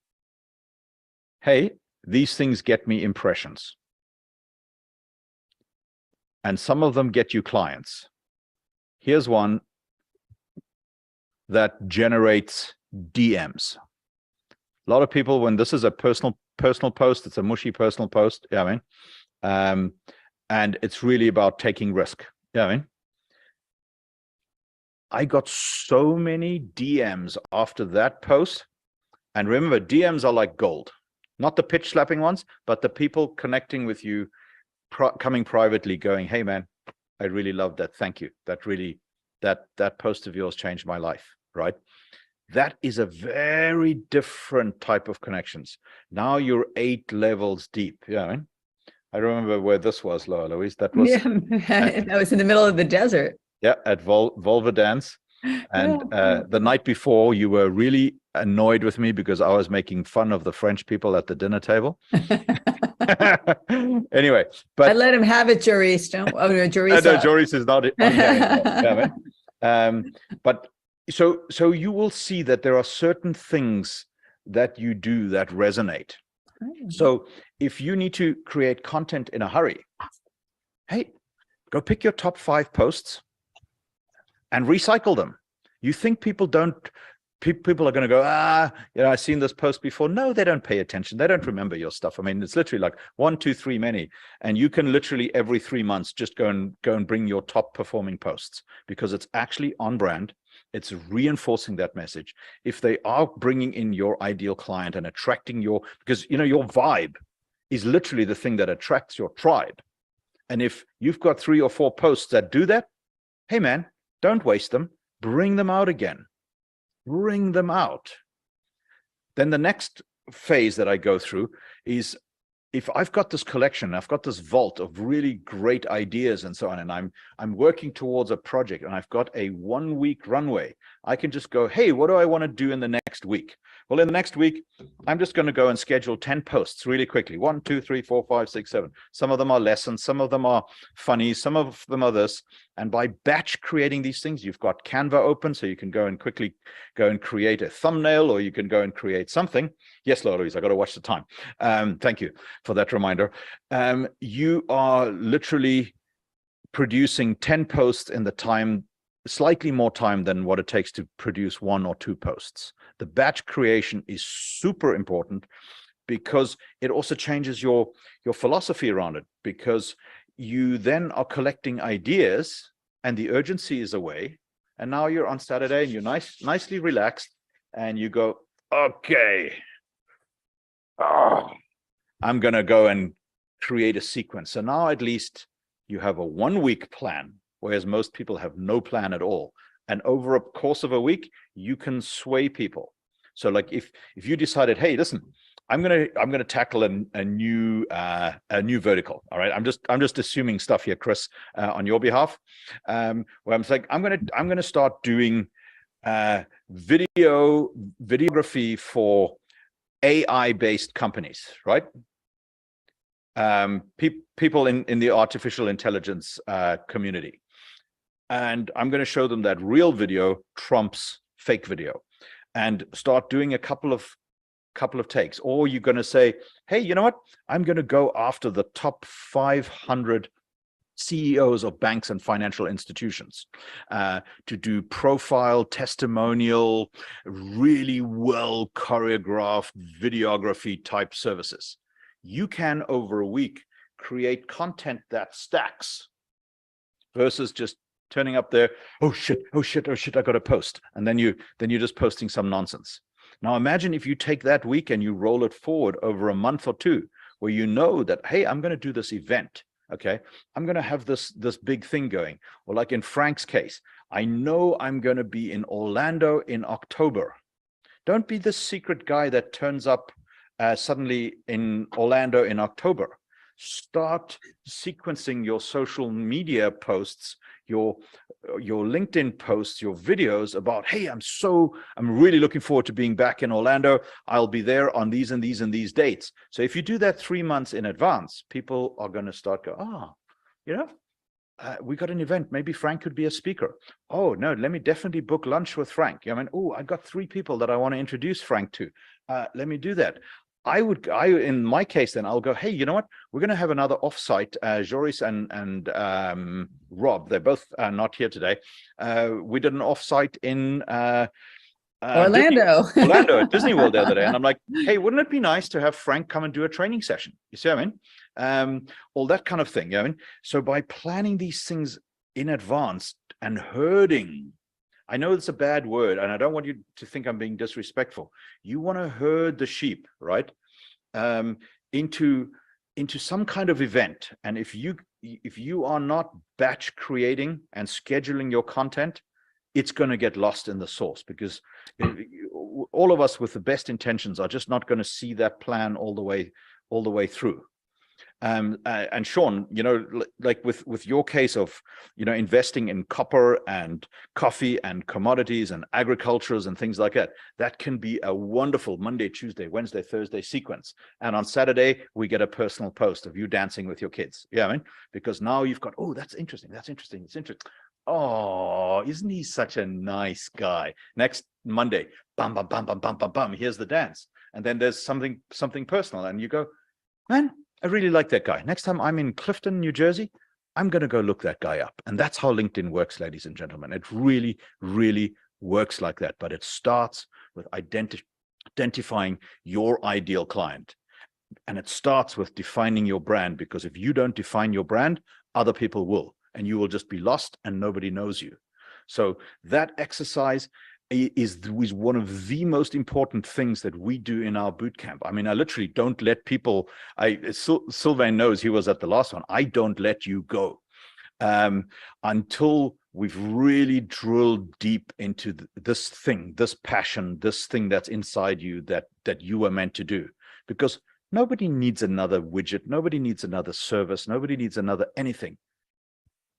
hey, these things get me impressions. And some of them get you clients. Here's one that generates DMs. A lot of people, when this is a personal post, it's a mushy personal post, I mean, and it's really about taking risk. I mean, I got so many DMs after that post. And remember, DMs are like gold, not the pitch slapping ones, but the people connecting with you, coming privately, going, hey man, I really love that. Thank you. That post of yours changed my life, right? That is a very different type of connections. Now you're 8 levels deep. Yeah, I mean, I remember where this was, Laura Louise. That was that was in the middle of the desert. Yeah, at Volva Dance. And the night before, you were really annoyed with me because I was making fun of the French people at the dinner table. Anyway, but I let him have it, Joris. Don't. Oh no, Joris. No, Joris is not on here anymore. But so you will see that there are certain things that you do that resonate. So if you need to create content in a hurry, hey, go pick your top 5 posts and recycle them. You think people are going to go, I've seen this post before. No, they don't pay attention. They don't remember your stuff. I mean, it's literally like 1, 2, 3, many. And you can literally every 3 months just go and bring your top performing posts, because it's actually on brand. It's reinforcing that message. If they are bringing in your ideal client and attracting because your vibe is literally the thing that attracts your tribe. And if you've got 3 or 4 posts that do that, hey man, don't waste them. Bring them out again. Bring them out. Then the next phase that I go through is, if I've got this collection, I've got this vault of really great ideas and so on, and I'm working towards a project and I've got a 1-week runway, I can just go, hey, what do I want to do in the next week? Well, in the next week, I'm just going to go and schedule 10 posts really quickly. 1, 2, 3, 4, 5, 6, 7. Some of them are lessons, some of them are funny, some of them are this. And by batch creating these things, you've got Canva open, so you can go and quickly go and create a thumbnail, or you can go and create something. Yes, Laura Louise, I got to watch the time. Thank you for that reminder. You are literally producing 10 posts in the time, slightly more time than what it takes to produce 1 or 2 posts. The batch creation is super important, because it also changes your philosophy around it, because you then are collecting ideas and the urgency is away. And now you're on Saturday and you're nicely relaxed, and you go, okay, I'm going to go and create a sequence. So now at least you have a 1-week plan, whereas most people have no plan at all. And over a course of a week, you can sway people. So like if you decided, hey, listen, I'm gonna tackle a new vertical. All right, I'm just assuming stuff here, Chris, on your behalf. Where I'm saying I'm gonna start doing videography for AI-based companies, right? People in the artificial intelligence community, and I'm going to show them that real video trumps fake video, and start doing a couple of takes. Or you're going to say, hey, you know what? I'm going to go after the top 500 CEOs of banks and financial institutions to do profile, testimonial, really well choreographed videography type services. You can, over a week, create content that stacks versus just turning up there, oh shit, I got to post. And then you're just posting some nonsense. Now imagine if you take that week and you roll it forward over a month or two, where you know that, hey, I'm going to do this event. Okay, I'm going to have this big thing going. Or like in Frank's case, I know I'm going to be in Orlando in October. Don't be the secret guy that turns up suddenly in Orlando in October. Start sequencing your social media posts, your LinkedIn posts, your videos about, hey, I'm really looking forward to being back in Orlando. I'll be there on these and these and these dates. So if you do that 3 months in advance, people are going to start go, we got an event. Maybe Frank could be a speaker. Oh no, let me definitely book lunch with Frank. I mean, I got 3 people that I want to introduce Frank to. Let me do that. In my case, then I'll go, hey, you know what? We're going to have another offsite. Joris and Rob, they're both not here today. We did an offsite in Orlando. Orlando at Disney World the other day. And I'm like, hey, wouldn't it be nice to have Frank come and do a training session? You see what I mean? All that kind of thing. You know what I mean? So by planning these things in advance and herding, I know it's a bad word, and I don't want you to think I'm being disrespectful. You want to herd the sheep, right? Into some kind of event. And if you are not batch creating and scheduling your content, it's going to get lost in the sauce, because all of us with the best intentions are just not going to see that plan all the way through. And Sean, like with your case of, investing in copper and coffee and commodities and agricultures and things like that, that can be a wonderful Monday, Tuesday, Wednesday, Thursday sequence. And on Saturday, we get a personal post of you dancing with your kids. Yeah, I mean, because now you've got, oh, that's interesting. It's interesting. Oh, isn't he such a nice guy? Next Monday, bam, bam, bam, bam, bam, bam, bam. Here's the dance. And then there's something personal. And you go, man, I really like that guy. Next time I'm in Clifton, New Jersey, I'm going to go look that guy up. And that's how LinkedIn works, ladies and gentlemen. It really, really works like that. But it starts with identifying your ideal client. And it starts with defining your brand, because if you don't define your brand, other people will. And you will just be lost and nobody knows you. So that exercise is one of the most important things that we do in our boot camp. I mean, I literally don't let people, Sylvain knows, he was at the last one. I don't let you go until we've really drilled deep into this thing, this passion, this thing that's inside you that you were meant to do. Because nobody needs another widget. Nobody needs another service. Nobody needs another anything.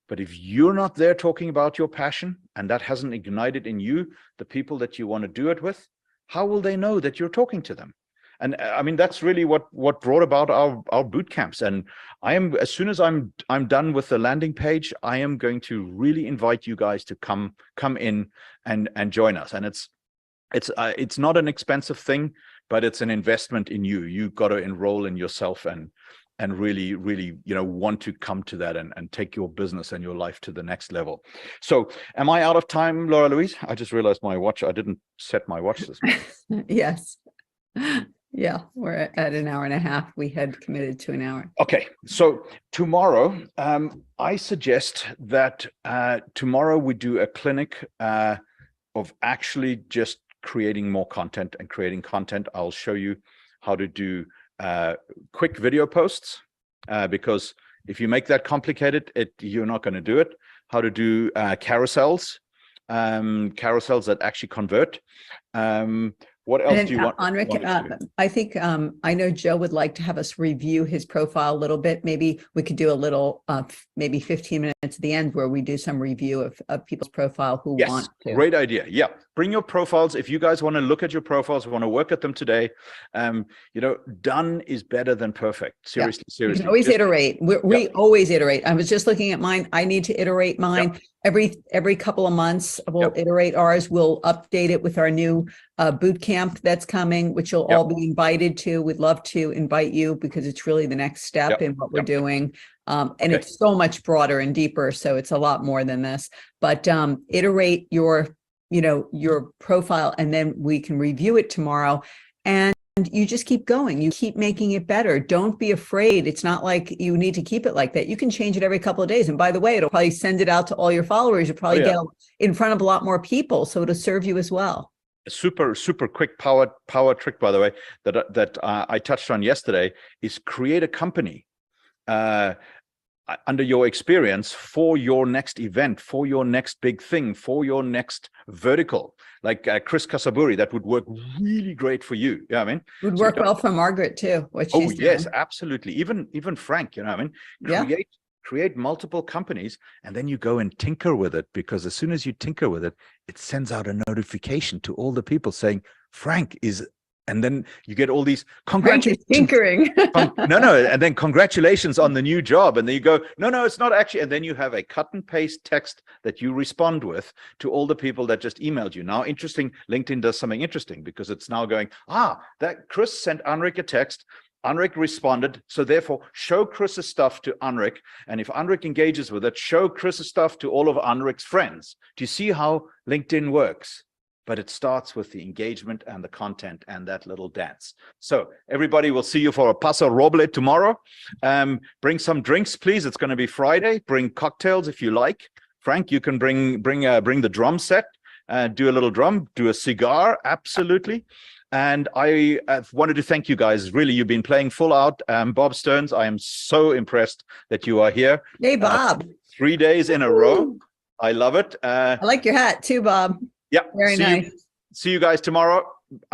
But if you're not there talking about your passion, and that hasn't ignited in you the people that you want to do it with, how will they know that you're talking to them? And I mean, that's really what brought about our boot camps. And I am, as soon as I'm done with the landing page, I am going to really invite you guys to come in and join us. And it's not an expensive thing, but it's an investment in you. You've got to enroll in yourself and really, really, want to come to that and take your business and your life to the next level. So am I out of time, Laura Louise? I just realized my watch. I didn't set my watch this morning. Yes. Yeah, we're at an hour and a half. We had committed to an hour. Okay. So tomorrow, I suggest that tomorrow we do a clinic of actually just creating more content and creating content. I'll show you how to do quick video posts, because if you make that complicated, you're not going to do it. How to do carousels, carousels that actually convert. What else do you want? Anrik, want to do? I think I know Joe would like to have us review his profile a little bit. Maybe we could do a little, maybe 15 minutes at the end where we do some review of people's profile who Yes, want to. great idea. Yeah, bring your profiles. If you guys want to look at your profiles, want to work at them today, done is better than perfect. Seriously, You seriously. can always iterate. We always iterate. I was just looking at mine. I need to iterate mine every couple of months. We'll iterate ours. We'll update it with our new boot camp that's coming, which you'll all be invited to. We'd love to invite you because it's really the next step in what we're doing. And it's so much broader and deeper. So it's a lot more than this, but iterate your profile, and then we can review it tomorrow. And you just keep going. You keep making it better. Don't be afraid. It's not like you need to keep it like that. You can change it every couple of days. And by the way, it'll probably send it out to all your followers. You'll probably get in front of a lot more people. So it'll serve you as well. A super quick power trick, by the way, that I touched on yesterday is create a company under your experience for your next event, for your next big thing, for your next vertical, like Chris Casaburi. That would work really great for you. Yeah, I mean, would work well for Margaret too. What she's yes, doing. Absolutely. Even Frank, create multiple companies, and then you go and tinker with it, because as soon as you tinker with it, it sends out a notification to all the people saying Frank is. And then you get all these congratulations. Tinkering. And then congratulations on the new job. And then you go, no, it's not actually. And then you have a cut and paste text that you respond with to all the people that just emailed you. Now, interesting, LinkedIn does something interesting, because it's now going, that Chris sent Anrik a text. Anrik responded. So therefore, show Chris's stuff to Anrik. And if Anrik engages with it, show Chris's stuff to all of Anrik's friends. Do you see how LinkedIn works? But it starts with the engagement and the content and that little dance. So everybody, will see you for a Paso Roble tomorrow. Bring some drinks, please. It's going to be Friday. Bring cocktails if you like. Frank, you can bring the drum set. Do a little drum. Do a cigar. Absolutely. And I wanted to thank you guys. Really, you've been playing full out. Bob Stearns, I am so impressed that you are here. Hey, Bob. 3 days in a row. I love it. I like your hat too, Bob. Yeah. Very nice. See you guys tomorrow.